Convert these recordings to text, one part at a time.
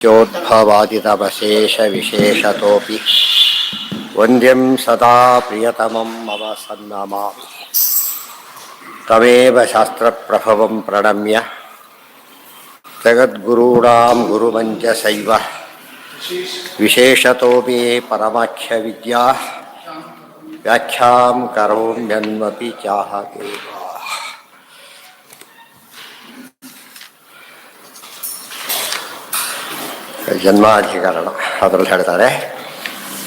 चोद्भवादितवशेषविशेषतोऽपि वन्द्यं सदा प्रियतमं मम सन्नमामि तमेव शास्त्रप्रभवं प्रणम्य जगद्गुरूणां गुरुमञ्जसैव विशेषतो मे परमाख्यविद्या व्याख्यां करोम्यन्वपि चाहते ಜನ್ಮಾಧಿಕರಣ ಅದರಲ್ಲಿ ಹೇಳ್ತಾರೆ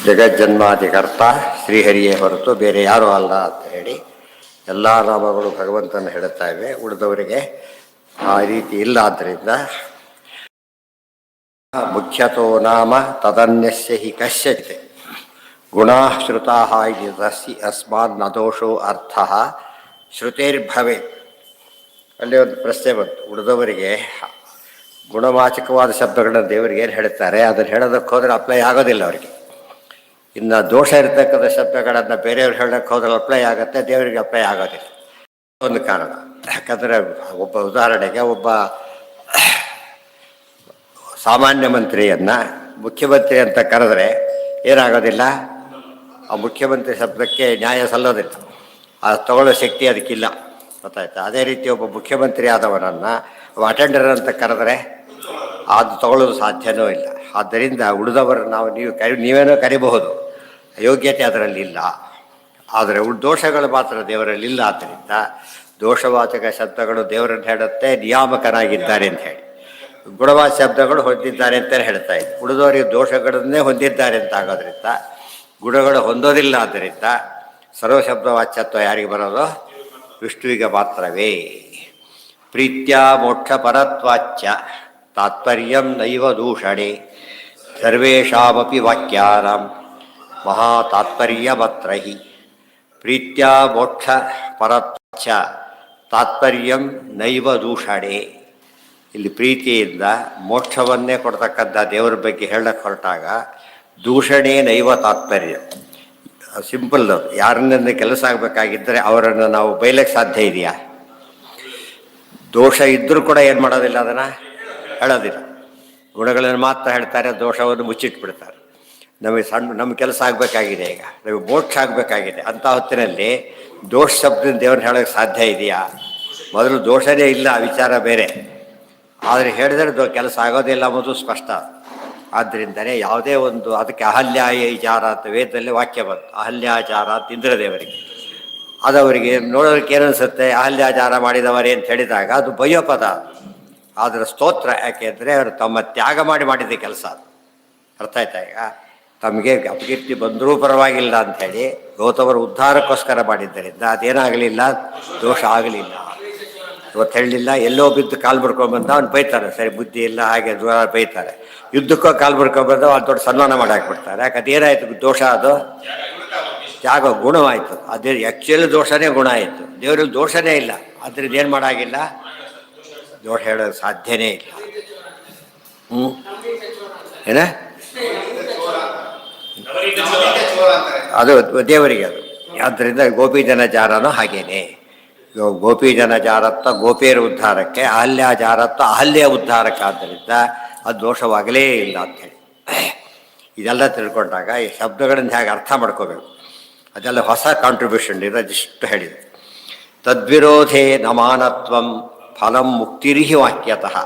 ಜಗಜ್ಜನ್ಮಾಧಿಕರ್ತ ಶ್ರೀಹರಿಯೇ ಹೊರತು ಬೇರೆ ಯಾರೂ ಅಲ್ಲ ಅಂತ ಹೇಳಿ ಎಲ್ಲ ನಾಮಗಳು ಭಗವಂತನ ಹೇಳುತ್ತಾ ಇವೆ. ಉಳಿದವರಿಗೆ ಆ ರೀತಿ ಇಲ್ಲ. ಆದ್ದರಿಂದ ಮುಖ್ಯತೋ ನಾಮ ತದನ್ಯಸ್ಯ ಹಿ ಕಶ್ಯಚಿತ್ ಗುಣಾಃ ಶ್ರುತಾಃ ಇತಿ ಅಸ್ಮಾನ್ ನ ದೋಷೋ ಅರ್ಥಃ ಶ್ರುತೇರ್ಭವೇತ್. ಅಲ್ಲಿ ಒಂದು ಪ್ರಶ್ನೆ ಬಂತು. ಉಳಿದವರಿಗೆ ಗುಣವಾಚಕವಾದ ಶಬ್ದಗಳನ್ನ ದೇವರಿಗೆ ಏನು ಹೇಳ್ತಾರೆ, ಅದನ್ನು ಹೇಳೋದಕ್ಕೆ ಹೋದರೆ ಅಪ್ಲೈ ಆಗೋದಿಲ್ಲ ಅವರಿಗೆ. ಇನ್ನು ದೋಷ ಇರತಕ್ಕಂಥ ಶಬ್ದಗಳನ್ನು ಬೇರೆಯವ್ರು ಹೇಳೋಕ್ಕೆ ಹೋದ್ರೆ ಅಪ್ಲೈ ಆಗುತ್ತೆ, ದೇವರಿಗೆ ಅಪ್ಲೈ ಆಗೋದಿಲ್ಲ. ಒಂದು ಕಾರಣ. ಯಾಕಂದರೆ ಒಬ್ಬ ಉದಾಹರಣೆಗೆ ಒಬ್ಬ ಸಾಮಾನ್ಯ ಮಂತ್ರಿಯನ್ನು ಮುಖ್ಯಮಂತ್ರಿ ಅಂತ ಕರೆದ್ರೆ ಏನಾಗೋದಿಲ್ಲ, ಆ ಮುಖ್ಯಮಂತ್ರಿ ಶಬ್ದಕ್ಕೆ ನ್ಯಾಯ ಸಲ್ಲೋದಿಲ್ಲ, ಆ ತಗೊಳ್ಳೋ ಶಕ್ತಿ ಅದಕ್ಕಿಲ್ಲ. ಗೊತ್ತಾಯ್ತಾ? ಅದೇ ರೀತಿ ಒಬ್ಬ ಮುಖ್ಯಮಂತ್ರಿ ಆದವನನ್ನು ಅಟೆಂಡರ್ ಅಂತ ಕರೆದ್ರೆ ಅದು ತಗೊಳ್ಳೋದು ಸಾಧ್ಯವೂ ಇಲ್ಲ. ಆದ್ದರಿಂದ ಉಳಿದವರು ನೀವೇನೋ ಕರಿಬಹುದು, ಯೋಗ್ಯತೆ ಅದರಲ್ಲಿ ಇಲ್ಲ. ಆದರೆ ದೋಷಗಳು ಮಾತ್ರ ದೇವರಲ್ಲಿ ಇಲ್ಲ. ಆದ್ದರಿಂದ ದೋಷವಾಚಕ ಶಬ್ದಗಳು ದೇವರನ್ನು ಹೇಳುತ್ತೆ ನಿಯಾಮಕನಾಗಿದ್ದಾರೆ ಅಂತ ಹೇಳಿ, ಗುಣವಾಚಕ ಶಬ್ದಗಳು ಹೊಂದಿದ್ದಾರೆ ಅಂತ ಹೇಳ್ತಾ ಇದ್ದೆ. ಉಳಿದವರಿಗೆ ದೋಷಗಳನ್ನೇ ಹೊಂದಿದ್ದಾರೆ ಅಂತ ಆಗೋದ್ರಿಂದ ಗುಣಗಳು ಹೊಂದೋದಿಲ್ಲ. ಆದ್ದರಿಂದ ಸರ್ವಶಬ್ದ ವಾಚ್ಯತ್ವ ಯಾರಿಗೆ ಬರೋದು? ವಿಷ್ಣುವಿಗೆ ಮಾತ್ರವೇ. ಪ್ರೀತ್ಯ ಮೋಕ್ಷ ಪರತ್ವಾಚ್ಯ ತಾತ್ಪರ್ಯಂ ನೈವ ದೂಷಣೆ ಸರ್ವೇಷಾಮಪಿ ವಾಕ್ಯಾನಾಂ ಮಹಾ ತಾತ್ಪರ್ಯವತ್ರ ಹಿ. ಪ್ರೀತ್ಯ ಮೋಕ್ಷ ಪರತ್ವಾಚ್ಯ ತಾತ್ಪರ್ಯಂ ನೈವ ದೂಷಣೆ. ಇಲ್ಲಿ ಪ್ರೀತಿಯಿಂದ ಮೋಕ್ಷವನ್ನೇ ಕೊಡ್ತಕ್ಕಂಥ ದೇವರ ಬಗ್ಗೆ ಹೇಳಕ್ಕೆ ಹೊರಟಾಗ ದೂಷಣೆ ನೈವ ತಾತ್ಪರ್ಯ. ಸಿಂಪಲ್. ಯಾರನ್ನ ಕೆಲಸ ಆಗಬೇಕಾಗಿದ್ದರೆ ಅವರನ್ನು ನಾವು ಬೈಲಕ್ಕೆ ಸಾಧ್ಯ ಇದೆಯಾ? ದೋಷ ಇದ್ದರೂ ಕೂಡ ಏನು ಮಾಡೋದಿಲ್ಲ, ಅದನ್ನು ಹೇಳೋದಿಲ್ಲ. ಗುಣಗಳನ್ನು ಮಾತ್ರ ಹೇಳ್ತಾರೆ, ದೋಷವನ್ನು ಮುಚ್ಚಿಟ್ಬಿಡ್ತಾರೆ. ನಮ್ಮ ಕೆಲಸ ಆಗಬೇಕಾಗಿದೆ, ಈಗ ನಮಗೆ ಮೋಕ್ಷ ಆಗಬೇಕಾಗಿದೆ ಅಂತ ಹೊತ್ತಿನಲ್ಲಿ ದೋಷ ಶಬ್ದದಿಂದ ದೇವ್ರನ್ನ ಹೇಳೋಕ್ಕೆ ಸಾಧ್ಯ ಇದೆಯಾ? ಮೊದಲು ದೋಷನೇ ಇಲ್ಲ, ವಿಚಾರ ಬೇರೆ. ಆದರೆ ಹೇಳಿದರೆ ಕೆಲಸ ಆಗೋದಿಲ್ಲ ಅನ್ನೋದು ಸ್ಪಷ್ಟ. ಆದ್ದರಿಂದಲೇ ಯಾವುದೇ ಒಂದು ಅದಕ್ಕೆ ಅಹಲ್ಯಾಚಾರ ಅಂತ ವೇದದಲ್ಲಿ ವಾಕ್ಯ ಬಂತು. ಅಹಲ್ಯಾಚಾರ ಅಂತ ಇಂದ್ರದೇವರಿಗೆ, ಅದು ಅವರಿಗೆ ನೋಡೋದಕ್ಕೆ ಏನನ್ಸುತ್ತೆ, ಅಹಲ್ಯಾಚಾರ ಮಾಡಿದವರೇ ಅಂತ ಹೇಳಿದಾಗ ಅದು ಬಯ್ಯೋ ಪದ. ಆದರೆ ಸ್ತೋತ್ರ. ಯಾಕೆಂದರೆ ಅವರು ತಮ್ಮ ತ್ಯಾಗ ಮಾಡಿದ್ದ ಕೆಲಸ. ಅರ್ಥ ಆಯ್ತಾ? ಈಗ ತಮಗೆ ಅಪಕೀರ್ತಿ ಬಂದರೂ ಪರವಾಗಿಲ್ಲ ಅಂಥೇಳಿ ಗೌತಮರ ಉದ್ಧಾರಕ್ಕೋಸ್ಕರ ಮಾಡಿದ್ದರಿಂದ ಅದೇನಾಗಲಿಲ್ಲ, ದೋಷ ಆಗಲಿಲ್ಲ. ಇವತ್ತು ಹೇಳಲಿಲ್ಲ, ಎಲ್ಲೋ ಬಿದ್ದು ಕಾಲು ಬರ್ಕೊಂಡ್ಬಂದ ಅವ್ನು ಬೈತಾರೆ, ಸರಿ ಬುದ್ಧಿ ಇಲ್ಲ ಹಾಗೆ ದೂರ ಬೈತಾರೆ. ಯುದ್ಧಕ್ಕೋ ಕಾಲು ಬರ್ಕೊಂಡ್ಬಂದು ಅವ್ನು ದೊಡ್ಡ ಸನ್ಮಾನ ಮಾಡಿ ಹಾಕ್ಬಿಡ್ತಾರೆ. ಯಾಕೆ ಅದೇನಾಯಿತು? ದೋಷ. ಅದು ತ್ಯಾಗ ಗುಣವಾಯಿತು. ಅದೇ ಆ್ಯಕ್ಚುಲಿ ದೋಷನೇ ಗುಣ ಆಯಿತು. ದೇವರಲ್ಲಿ ದೋಷನೇ ಇಲ್ಲ, ಅದರಿಂದ ಏನು ಮಾಡೋಂಗಿಲ್ಲ, ದೋಷ ಹೇಳೋದು ಸಾಧ್ಯನೇ ಇಲ್ಲ. ಏನ ಅದು ದೇವರಿಗೆ ಅದು. ಆದ್ದರಿಂದ ಗೋಪಿ ಜನಜಾರನೂ ಹಾಗೇನೆ. ಗೋಪಿ ಜನಜಾರತ್ವ ಗೋಪಿಯರ ಉದ್ಧಾರಕ್ಕೆ, ಅಹಲ್ಯಾಚಾರತ್ವ ಅಹಲ್ಯ ಉದ್ಧಾರಕ್ಕೆ. ಆದ್ದರಿಂದ ಅದು ದೋಷವಾಗಲೇ ಇಲ್ಲ ಅಂಥೇಳಿ ಇದೆಲ್ಲ ತಿಳ್ಕೊಂಡಾಗ ಈ ಶಬ್ದಗಳನ್ನು ಹೇಗೆ ಅರ್ಥ ಮಾಡ್ಕೋಬೇಕು, ಅದೆಲ್ಲ ಹೊಸ ಕಾಂಟ್ರಿಬ್ಯೂಷನ್ ಇರೋದಿಷ್ಟು ಹೇಳಿದೆ. ತದ್ವಿರೋಧೇ ನಮಾನತ್ವಂ ಫಲಂ ಮುಕ್ತಿರಿಹಿ ವಾಕ್ಯತಃ.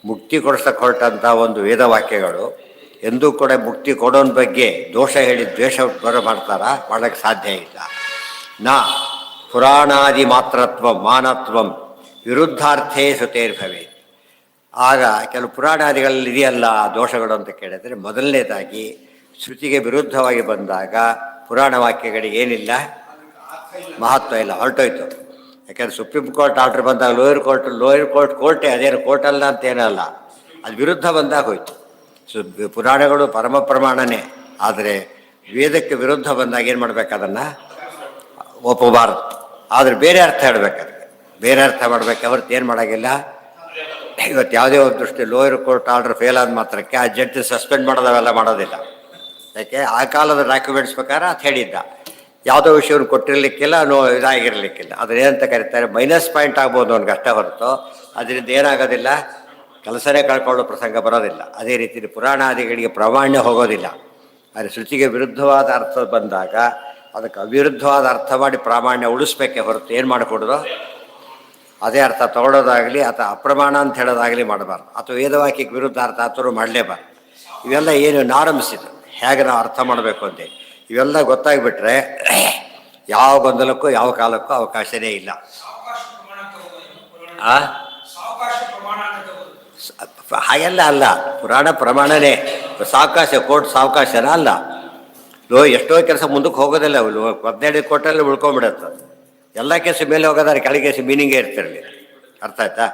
ಮುಕ್ತಿ ಕೊಡಿಸಕ್ಕೆ ಹೊರಟಂಥ ಒಂದು ವೇದವಾಕ್ಯಗಳು ಎಂದೂ ಕೂಡ ಮುಕ್ತಿ ಕೊಡೋನ ಬಗ್ಗೆ ದೋಷ ಹೇಳಿ ದ್ವೇಷ ಮಾಡೋಕ್ಕೆ ಸಾಧ್ಯ ಇಲ್ಲ. ನಾ ಪುರಾಣಾದಿ ಮಾತ್ರತ್ವಂ ಮಾನತ್ವಂ ವಿರುದ್ಧಾರ್ಥೇ ಶ್ರುತೇರ್ಭವೆ. ಆಗ ಕೆಲವು ಪುರಾಣಾದಿಗಳಲ್ಲಿ ಇದೆಯಲ್ಲ ದೋಷಗಳು ಅಂತ ಕೇಳಿದರೆ, ಮೊದಲನೇದಾಗಿ ಶ್ರುತಿಗೆ ವಿರುದ್ಧವಾಗಿ ಬಂದಾಗ ಪುರಾಣ ವಾಕ್ಯಗಳಿಗೆ ಏನಿಲ್ಲ, ಮಹತ್ವ ಇಲ್ಲ, ಹೊರಟೋಯ್ತು. ಯಾಕೆಂದರೆ ಸುಪ್ರೀಂ ಕೋರ್ಟ್ ಆರ್ಡ್ರ್ ಬಂದಾಗ ಲೋಯರ್ ಕೋರ್ಟೇ, ಅದೇನು ಕೋರ್ಟಲ್ಲ ಅಂತ ಏನಲ್ಲ, ಅದು ವಿರುದ್ಧ ಬಂದಾಗ ಹೋಯ್ತು. ಪುರಾಣಗಳು ಪರಮ ಪ್ರಮಾಣನೇ, ಆದರೆ ವೇದಕ್ಕೆ ವಿರುದ್ಧ ಬಂದಾಗ ಏನು ಮಾಡ್ಬೇಕು, ಅದನ್ನು ಒಪ್ಪಬಾರದು. ಆದರೆ ಬೇರೆ ಅರ್ಥ ಹೇಳಬೇಕಾದ್ರೆ ಬೇರೆ ಅರ್ಥ ಮಾಡಬೇಕು, ಹೊರತು ಏನು ಮಾಡೋಂಗಿಲ್ಲ. ಇವತ್ತು ಯಾವುದೇ ಒಂದು ದೃಷ್ಟಿ ಲೋಯರ್ ಕೋರ್ಟ್ ಆರ್ಡರ್ ಫೇಲ್ ಆದ ಮಾತ್ರಕ್ಕೆ ಆ ಜಡ್ಜ್ ಸಸ್ಪೆಂಡ್ ಮಾಡೋದವೆಲ್ಲ ಮಾಡೋದಿಲ್ಲ. ಯಾಕೆ ಆ ಕಾಲದ ಡಾಕ್ಯುಮೆಂಟ್ಸ್ ಪ್ರಕಾರ ಅದು ಹೇಳಿದ್ದ, ಯಾವುದೋ ವಿಷಯವನ್ನು ಕೊಟ್ಟಿರಲಿಕ್ಕಿಲ್ಲ, ಇದಾಗಿರಲಿಕ್ಕಿಲ್ಲ. ಅದನ್ನೇನಂತ ಕರೀತಾರೆ, ಮೈನಸ್ ಪಾಯಿಂಟ್ ಆಗ್ಬೋದು ಅವ್ನಿಗೆ ಅಷ್ಟೇ ಹೊರತು ಅದರಿಂದ ಏನಾಗೋದಿಲ್ಲ, ಕೆಲಸನೇ ಕಳ್ಕೊಳ್ಳೋ ಪ್ರಸಂಗ ಬರೋದಿಲ್ಲ. ಅದೇ ರೀತಿ ಪುರಾಣಾದಿಗಳಿಗೆ ಪ್ರಾಮಾಣ್ಯ ಹೋಗೋದಿಲ್ಲ. ಆದರೆ ಶ್ರುತಿಗೆ ವಿರುದ್ಧವಾದ ಅರ್ಥ ಬಂದಾಗ ಅದಕ್ಕೆ ಅವಿರುದ್ಧವಾದ ಅರ್ಥ ಮಾಡಿ ಪ್ರಾಮಾಣ್ಯ ಉಳಿಸ್ಬೇಕೆ ಹೊರತು ಏನು ಮಾಡಿಕೊಡೋದು ಅದೇ ಅರ್ಥ ತೊಗೊಳೋದಾಗಲಿ ಅಥವಾ ಅಪ್ರಮಾಣ ಅಂತ ಹೇಳೋದಾಗಲಿ ಮಾಡಬಾರ್ದು, ಅಥವಾ ವೇದವಾಕ್ಯಕ್ಕೆ ವಿರುದ್ಧ ಅರ್ಥ ಆತರೂ ಮಾಡಲೇಬಾರ್ದು. ಇವೆಲ್ಲ ಏನು ನಾರಂಭಿಸಿದ್ದು ಹೇಗೆ ನಾವು ಅರ್ಥ ಮಾಡಬೇಕು ಅಂತ ಇವೆಲ್ಲ ಗೊತ್ತಾಗಿಬಿಟ್ರೆ ಯಾವ ಗೊಂದಲಕ್ಕೂ ಯಾವ ಕಾಲಕ್ಕೂ ಅವಕಾಶನೇ ಇಲ್ಲ. ಹಾಗೆಲ್ಲ ಅಲ್ಲ, ಪುರಾಣ ಪ್ರಮಾಣನೇ. ಸಾವಕಾಶ ಕೋರ್ಟ್ ಸಾವಕಾಶನ ಅಲ್ಲ. ಎಷ್ಟೋ ಕೆಲಸ ಮುಂದಕ್ಕೆ ಹೋಗೋದಿಲ್ಲ. 15 ಕೋರ್ಟಲ್ಲಿ ಉಳ್ಕೊಂಬಿಡುತ್ತೆ. ಎಲ್ಲ ಕೇಸು ಮೇಲೆ ಹೋಗೋದಾದ್ರೆ ಕೆಳಗೆ ಕೇಸು ಮೀನಿಂಗೇ ಇರ್ತಿರಲಿಲ್ಲ. ಅರ್ಥ ಆಯ್ತಾ?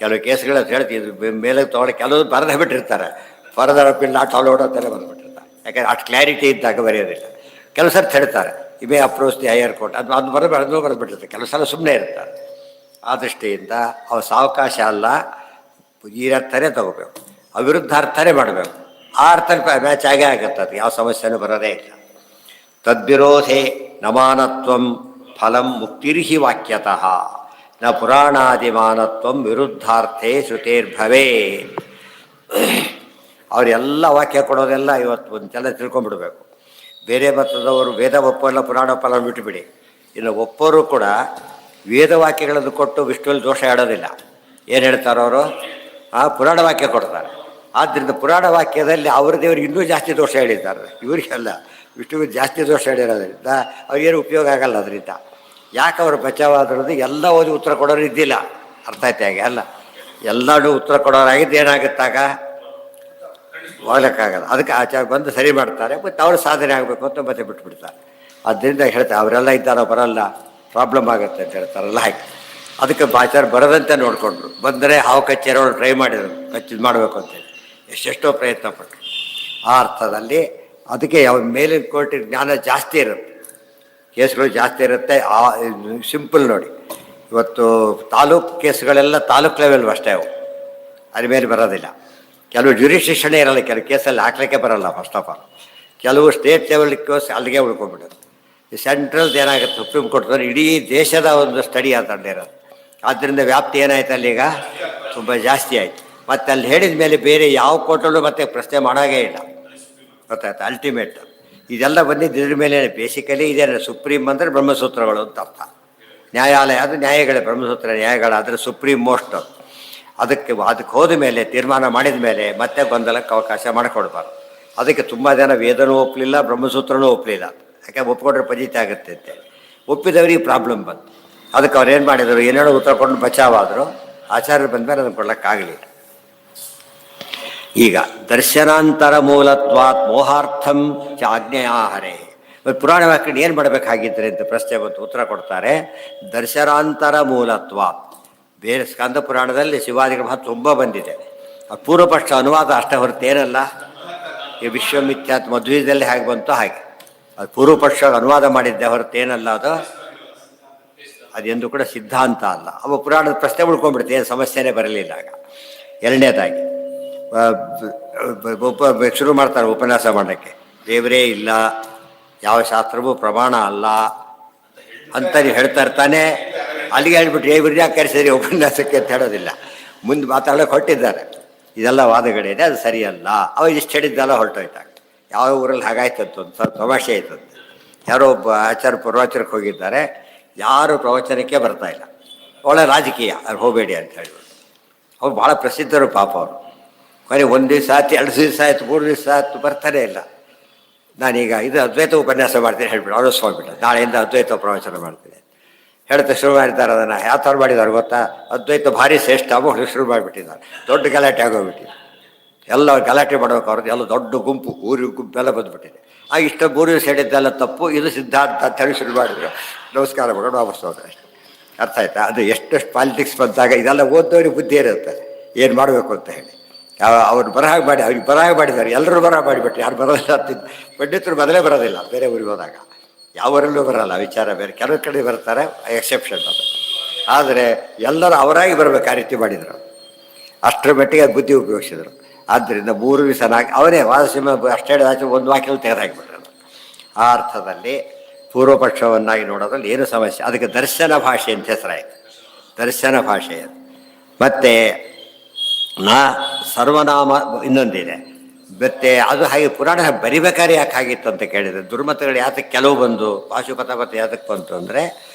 ಕೆಲವು ಕೇಸುಗಳು ಅಂತ ಹೇಳ್ತೀವಿ ಮೇಲೆ ತೊಗೊಂಡು ಕೆಲವರು ಬರೆದೇ ಬಿಟ್ಟಿರ್ತಾರೆ. ಫರ್ದರ್ ಅಪೀಲ್ ನಾಟ್ ಅಲೌಡ್ ಅಂತೆಲ್ಲ ಬಂದುಬಿಟ್ಟಿರ್ತಾರೆ. ಯಾಕಂದರೆ ಅಷ್ಟು ಕ್ಲಾರಿಟಿ ಇದ್ದಾಗ ಬರೆಯೋದಿಲ್ಲ. ಕೆಲವು ಸರ್ತಿ ಹೇಳ್ತಾರೆ ಇವೇ ಅಪ್ರೋಚ್ ದಿ ಹೈಯರ್ ಕೋರ್ಟ್ ಅದು ಬರೆದ್ಬಿಟ್ಟಿರ್ತಾರೆ. ಕೆಲವು ಸಲ ಸುಮ್ಮನೆ ಇರ್ತಾರೆ. ಆ ದೃಷ್ಟಿಯಿಂದ ಅವು ಸಾವಕಾಶ ಅಲ್ಲ, ಈ ಅರ್ಥನೇ ತಗೋಬೇಕು, ಅವಿರುದ್ಧಾರ್ಥನೇ ಮಾಡಬೇಕು. ಆ ಅರ್ಥ ಮ್ಯಾಚ್ ಆಗೇ ಆಗುತ್ತೆ. ಅದು ಯಾವ ಸಮಸ್ಯೆನೂ ಬರೋದೇ ಇಲ್ಲ. ತದ್ವಿರೋಧೆ ನಮಾನತ್ವಂ ಫಲಂ ಮುಕ್ತಿರ್ಹಿ ವಾಕ್ಯತಃ ನ ಪುರಾಣಾದಿಮಾನತ್ವಂ ವಿರುದ್ಧಾರ್ಥೇ ಶ್ರುತೇರ್ಭವೇ. ಅವರೆಲ್ಲ ವಾಕ್ಯ ಕೊಡೋದೆಲ್ಲ ಇವತ್ತು ಒಂದೆಲ್ಲ ತಿಳ್ಕೊಂಡ್ಬಿಡ್ಬೇಕು. ಬೇರೆ ಮತದವರು ವೇದ ಒಪ್ಪಲ್ಲ, ಪುರಾಣ ಫಲ ಬಿಟ್ಟುಬಿಡಿ. ಇನ್ನು ಒಪ್ಪೋರು ಕೂಡ ವೇದವಾಕ್ಯಗಳನ್ನು ಕೊಟ್ಟು ವಿಷ್ಣುವಲ್ಲಿ ದೋಷ ಆಡೋದಿಲ್ಲ. ಏನು ಹೇಳ್ತಾರೋ ಅವರು ಪುರಾಣ ವಾಕ್ಯ ಕೊಡ್ತಾರೆ. ಆದ್ದರಿಂದ ಪುರಾಣ ವಾಕ್ಯದಲ್ಲಿ ಅವ್ರ ದೇವ್ರಿಗೆ ಇನ್ನೂ ಜಾಸ್ತಿ ದೋಷ ಹೇಳಿದ್ದಾರೆ. ಇವರಿಗೆಲ್ಲ ವಿಷ್ಣುವಿಗೆ ಜಾಸ್ತಿ ದೋಷ ಹೇಳಿರೋದ್ರಿಂದ ಅವ್ರಿಗೇನು ಉಪಯೋಗ ಆಗಲ್ಲ. ಅದರಿಂದ ಯಾಕೆ ಅವರು ಬಚಾವಾದ್ರದ್ದು ಎಲ್ಲ ಓದಿ ಉತ್ತರ ಕೊಡೋರು ಇದ್ದಿಲ್ಲ. ಅರ್ಥ ಆಯ್ತು ಹಾಗೆ ಅಲ್ಲ, ಎಲ್ಲರೂ ಉತ್ತರ ಕೊಡೋರಾಗಿದ್ದು ಏನಾಗುತ್ತಾಗ ಹೋಗ್ಲಿಕ್ಕಾಗಲ್ಲ. ಅದಕ್ಕೆ ಆಚಾರ ಬಂದು ಸರಿ ಮಾಡ್ತಾರೆ, ಮತ್ತು ಅವ್ರ ಸಾಧನೆ ಆಗಬೇಕು ಅಂತ ಮತ್ತೆ ಬಿಟ್ಬಿಡ್ತಾರೆ. ಆದ್ದರಿಂದ ಹೇಳ್ತಾರೆ ಅವರೆಲ್ಲ ಇದ್ದಾರೋ ಬರಲ್ಲ, ಪ್ರಾಬ್ಲಮ್ ಆಗುತ್ತೆ ಅಂತ ಹೇಳ್ತಾರಲ್ಲ. ಹಾಗೆ ಅದಕ್ಕೆ ಆಚಾರ ಬರೋದಂತೆ ನೋಡಿಕೊಂಡ್ರು. ಬಂದರೆ ಹಾವು ಕಚ್ಚೇರೋಳು ಟ್ರೈ ಮಾಡಿದರು, ಕಚ್ಚಿದು ಮಾಡಬೇಕು ಅಂತೇಳಿ ಎಷ್ಟೆಷ್ಟೋ ಪ್ರಯತ್ನ ಪಟ್ಟರು. ಆ ಅರ್ಥದಲ್ಲಿ ಅದಕ್ಕೆ ಯಾವ ಮೇಲಿನ ಕೋರ್ಟಿಗೆ ಜ್ಞಾನ ಜಾಸ್ತಿ ಇರುತ್ತೆ, ಕೇಸ್ಗಳು ಜಾಸ್ತಿ ಇರುತ್ತೆ. ಸಿಂಪಲ್ ನೋಡಿ, ಇವತ್ತು ತಾಲೂಕು ಕೇಸ್ಗಳೆಲ್ಲ ತಾಲೂಕು ಲೆವೆಲ್ ಅಷ್ಟೇ, ಅವು ಅದ್ರ ಮೇಲೆ ಬರೋದಿಲ್ಲ. ಕೆಲವು ಜ್ಯುರಿಸ್ಡಿಕ್ಷನ್ನೇ ಇರಲ್ಲ, ಕೆಲವು ಕೇಸಲ್ಲಿ ಹಾಕ್ಲಿಕ್ಕೆ ಬರೋಲ್ಲ. ಫಸ್ಟ್ ಆಫ್ ಆಲ್ ಕೆಲವು ಸ್ಟೇಟ್ ಲೆವೆಲ್ ಕೇಸ್ ಅಲ್ಲಿಗೆ ಉಳ್ಕೊಂಡ್ಬಿಡೋದು. ಈ ಸೆಂಟ್ರಲ್ದು ಏನಾಗುತ್ತೆ, ಸುಪ್ರೀಂ ಕೋರ್ಟ್ ಇಡೀ ದೇಶದ ಒಂದು ಸ್ಟಡಿ ಇರೋದು. ಆದ್ದರಿಂದ ವ್ಯಾಪ್ತಿ ಏನಾಯ್ತು ಅಲ್ಲೀಗ ತುಂಬ ಜಾಸ್ತಿ ಆಯಿತು. ಮತ್ತು ಅಲ್ಲಿ ಹೇಳಿದ ಮೇಲೆ ಬೇರೆ ಯಾವ ಕೋರ್ಟಲ್ಲೂ ಮತ್ತೆ ಪ್ರಶ್ನೆ ಮಾಡೋಂಗೇ ಇಲ್ಲ. ಗೊತ್ತಾಯ್ತು? ಅಲ್ಟಿಮೇಟ್ ಇದೆಲ್ಲ ಬಂದಿದ್ದು ಇದ್ರ ಮೇಲೆ. ಬೇಸಿಕಲಿ ಇದೇನು ಸುಪ್ರೀಂ ಅಂದರೆ ಬ್ರಹ್ಮಸೂತ್ರಗಳು ಅಂತ ಅರ್ಥ. ನ್ಯಾಯಾಲಯ ಅದು ನ್ಯಾಯಗಳೇ, ಬ್ರಹ್ಮಸೂತ್ರ ನ್ಯಾಯಗಳಾದರೆ ಸುಪ್ರೀಂ ಮೋಸ್ಟ್. ಅದಕ್ಕೆ ಹೋದ ಮೇಲೆ ತೀರ್ಮಾನ ಮಾಡಿದ ಮೇಲೆ ಮತ್ತೆ ಗೊಂದಲಕ್ಕೆ ಅವಕಾಶ ಮಾಡಿಕೊಡ್ಬಾರ್ದು. ಅದಕ್ಕೆ ತುಂಬ ಜನ ವೇದನೂ ಒಪ್ಪಲಿಲ್ಲ, ಬ್ರಹ್ಮಸೂತ್ರನೂ ಒಪ್ಪಲಿಲ್ಲ. ಯಾಕೆ ಒಪ್ಕೊಂಡ್ರೆ ಪಜಿತ ಆಗುತ್ತೆ ಅಂತೇಳಿ ಒಪ್ಪಿದವರಿಗೆ ಪ್ರಾಬ್ಲಮ್ ಬಂತು. ಅದಕ್ಕೆ ಅವ್ರು ಏನು ಮಾಡಿದರು, ಏನೇನೋ ಉತ್ತರ ಕೊಂಡು ಬಚಾವಾದರು. ಆಚಾರ್ಯರು ಬಂದಮೇಲೆ ಅದನ್ನು ಕೊಡ್ಲಿಕ್ಕಾಗಲಿಲ್ಲ. ಈಗ ದರ್ಶನಾಂತರ ಮೂಲತ್ವಾತ್ ಮೋಹಾರ್ಥಂ ಚ ಆಜ್ಞೆಯಾಹರೇ. ಪುರಾಣ ವಾಕ್ಯನ ಏನು ಮಾಡಬೇಕಾಗಿದ್ದರೆ ಅಂತ ಪ್ರಶ್ನೆ ಬಂತು. ಉತ್ತರ ಕೊಡ್ತಾರೆ, ದರ್ಶನಾಂತರ ಮೂಲತ್ವಾತ್. ಬೇರೆ ಸ್ಕಂದ ಪುರಾಣದಲ್ಲಿ ಶಿವಾದಿಗಳ ಮಹತ್ವ ತುಂಬ ಬಂದಿದೆ. ಪೂರ್ವಪಕ್ಷ ಅನುವಾದ ಅಷ್ಟೇ ಹೊರತು ಏನಲ್ಲ. ಈ ವಿಶ್ವಮಿಥ್ಯಾತ್ ಮಧ್ವದಲ್ಲಿ ಹೇಗೆ ಬಂತು ಹಾಗೆ ಅದು ಪೂರ್ವಪಕ್ಷ ಅನುವಾದ ಮಾಡಿದ್ದೆ ಹೊರತು ಏನಲ್ಲ. ಅದೆಂದು ಕೂಡ ಸಿದ್ಧಾಂತ ಅಲ್ಲ. ಅವ ಪುರಾಣದ ಪ್ರಶ್ನೆ ಉಳ್ಕೊಂಡ್ಬಿಡುತ್ತೆ, ಏನು ಸಮಸ್ಯೆನೇ ಬರಲಿಲ್ಲ. ಆಗ ಎರಡನೇದಾಗಿ ಶುರು ಮಾಡ್ತಾರೆ ಉಪನ್ಯಾಸ ಮಾಡೋಕ್ಕೆ. ದೇವರೇ ಇಲ್ಲ, ಯಾವ ಶಾಸ್ತ್ರವೂ ಪ್ರಮಾಣ ಅಲ್ಲ ಅಂತ ನೀವು ಹೇಳ್ತಾ ಇರ್ತಾನೆ. ಅಲ್ಲಿಗೆ ಹೇಳ್ಬಿಟ್ಟು ಇವ್ರು ಯಾಕೆ ಕರೆಸಿದ್ರಿ ಉಪನ್ಯಾಸಕ್ಕೆ ಅಂತ ಹೇಳೋದಿಲ್ಲ. ಮುಂದೆ ಮಾತಾಡೋಕೆ ಹೊರಟಿದ್ದಾರೆ. ಇದೆಲ್ಲ ವಾದಗಳಿದೆ, ಅದು ಸರಿಯಲ್ಲ. ಅವ ಇಷ್ಟು ಹೇಳಿದ್ದೆಲ್ಲ ಹೊರಟೋಯ್ತಾಗ. ಯಾವ ಊರಲ್ಲಿ ಹಾಗಾಯ್ತು ಅಂತ ಒಂದು ಸ್ವಲ್ಪ ತಮಾಷೆ ಆಯ್ತಂತೆ. ಯಾರೋ ಒಬ್ಬ ಆಚಾರ್ಯ ಪ್ರವಚನಕ್ಕೆ ಹೋಗಿದ್ದಾರೆ, ಯಾರು ಪ್ರವಚನಕ್ಕೆ ಬರ್ತಾಯಿಲ್ಲ. ಒಳ್ಳೆ ರಾಜಕೀಯ, ಅದು ಹೋಗಬೇಡಿ ಅಂತ ಹೇಳ್ಬಿಟ್ಟು. ಅವ್ರು ಭಾಳ ಪ್ರಸಿದ್ಧರು ಪಾಪ. ಅವರು ಕೊನೆ 1 ದಿವಸ ಆಯ್ತು, 2 ದಿವಸ ಆಯಿತು, 3 ದಿವಸ ಆಯ್ತು, ಬರ್ತಾನೆ ಇಲ್ಲ. ನಾನೀಗ ಇದು ಅದ್ವೈತ ಉಪನ್ಯಾಸ ಮಾಡ್ತೀನಿ ಹೇಳ್ಬಿಟ್ಟು ಅನೌನ್ಸ್ ಮಾಡಿಬಿಟ್ಟು, ನಾಳೆಯಿಂದ ಅದ್ವೈತ ಪ್ರವಚನ ಮಾಡ್ತೀನಿ ಹೇಳ್ತಾ ಶುರು ಮಾಡಿದ್ದಾರೆ. ಅದನ್ನು ಯಾವ ಥರ ಮಾಡಿದ್ದಾರೆ ಗೊತ್ತಾ? ಅದ್ವೈತ ಭಾರಿ ಶ್ರೇಷ್ಠ ಆಗೋದು ಶುರು ಮಾಡಿಬಿಟ್ಟಿದ್ದಾರೆ. ದೊಡ್ಡ ಗಲಾಟೆ ಆಗೋಗ್ಬಿಟ್ಟಿದೆ. ಎಲ್ಲ ಗಲಾಟೆ ಮಾಡೋಕೆ ಅವ್ರದ್ದು ಎಲ್ಲ ದೊಡ್ಡ ಗುಂಪು, ಊರಿನ ಗುಂಪೆಲ್ಲ ಬಂದುಬಿಟ್ಟಿದೆ. ಆಗ ಇಷ್ಟ 3 ದಿವಸ ಹೇಳಿದ್ದೆಲ್ಲ ತಪ್ಪು, ಇದು ಸಿದ್ಧಾಂತ ಅಂತ ಹೇಳಿ ಶುರು ಮಾಡಿದ್ರು. ನಮಸ್ಕಾರ ಮಾಡೋಣ, ವಾಪಸ್ ಹೋದ್ರೆ ಅಷ್ಟೇ. ಅರ್ಥ ಆಯ್ತಾ? ಅದು ಎಷ್ಟೆಷ್ಟು ಪಾಲಿಟಿಕ್ಸ್ ಬಂದಾಗ ಇದೆಲ್ಲ ಓದೋರಿಗೆ ಬುದ್ಧಿ ಇರುತ್ತೆ ಏನು ಮಾಡಬೇಕು ಅಂತ ಹೇಳಿ. ಅವ್ರು ಬರಹ ಮಾಡಿ, ಅವ್ರಿಗೆ ಬರಹ ಮಾಡಿದ್ದಾರೆ, ಎಲ್ಲರೂ ಬರಹ ಮಾಡಿಬಿಟ್ಟು ಯಾರು ಬರೋದಿಲ್ಲ ಅಂತಿದ್ದು. ಪಂಡಿತರು ಮೊದಲೇ ಬರೋದಿಲ್ಲ ಬೇರೆ ಊರಿಗೆ ಹೋದಾಗ, ಯಾವರಲ್ಲೂ ಬರೋಲ್ಲ ವಿಚಾರ. ಬೇರೆ ಕೆಲವು ಕಡೆ ಬರ್ತಾರೆ, ಎಕ್ಸೆಪ್ಷನ್ ಅದು. ಆದರೆ ಎಲ್ಲರೂ ಅವರಾಗಿ ಬರಬೇಕು, ಆ ರೀತಿ ಮಾಡಿದರು. ಅಷ್ಟರ ಮಟ್ಟಿಗೆ ಬುದ್ಧಿ ಉಪಯೋಗಿಸಿದರು. ಆದ್ದರಿಂದ 3 ದಿವಸ ಅವನೇ ವಾದಸಿಂಹ ಅಷ್ಟೇ ಹೇಳಿದ ಒಂದು ವಾಕ್ಯದಲ್ಲಿ ತೆಗೆದಾಕಿಬಿಟ್ರು. ಆ ಅರ್ಥದಲ್ಲಿ ಪೂರ್ವಪಕ್ಷವನ್ನಾಗಿ ನೋಡೋದ್ರಲ್ಲಿ ಏನು ಸಮಸ್ಯೆ. ಅದಕ್ಕೆ ದರ್ಶನ ಭಾಷೆ ಅಂತ ಹೆಸರಾಯಿತು. ದರ್ಶನ ಭಾಷೆ ಅದು. ಮತ್ತು ನಾ ಸರ್ವನಾಮ ಇನ್ನೊಂದಿದೆ. ಮತ್ತೆ ಅದು ಹಾಗೆ ಪುರಾಣ ಬರಿಬೇಕಾದ್ರೆ ಯಾಕೆ ಆಗಿತ್ತು ಅಂತ ಕೇಳಿದರೆ, ದುರ್ಮತಗಳು ಯಾತಕ್ಕೆ ಕೆಲವು ಬಂದು, ಪಾಶುಪತಪತಿ ಯಾತಕ್ಕೆ ಬಂತು ಅಂದರೆ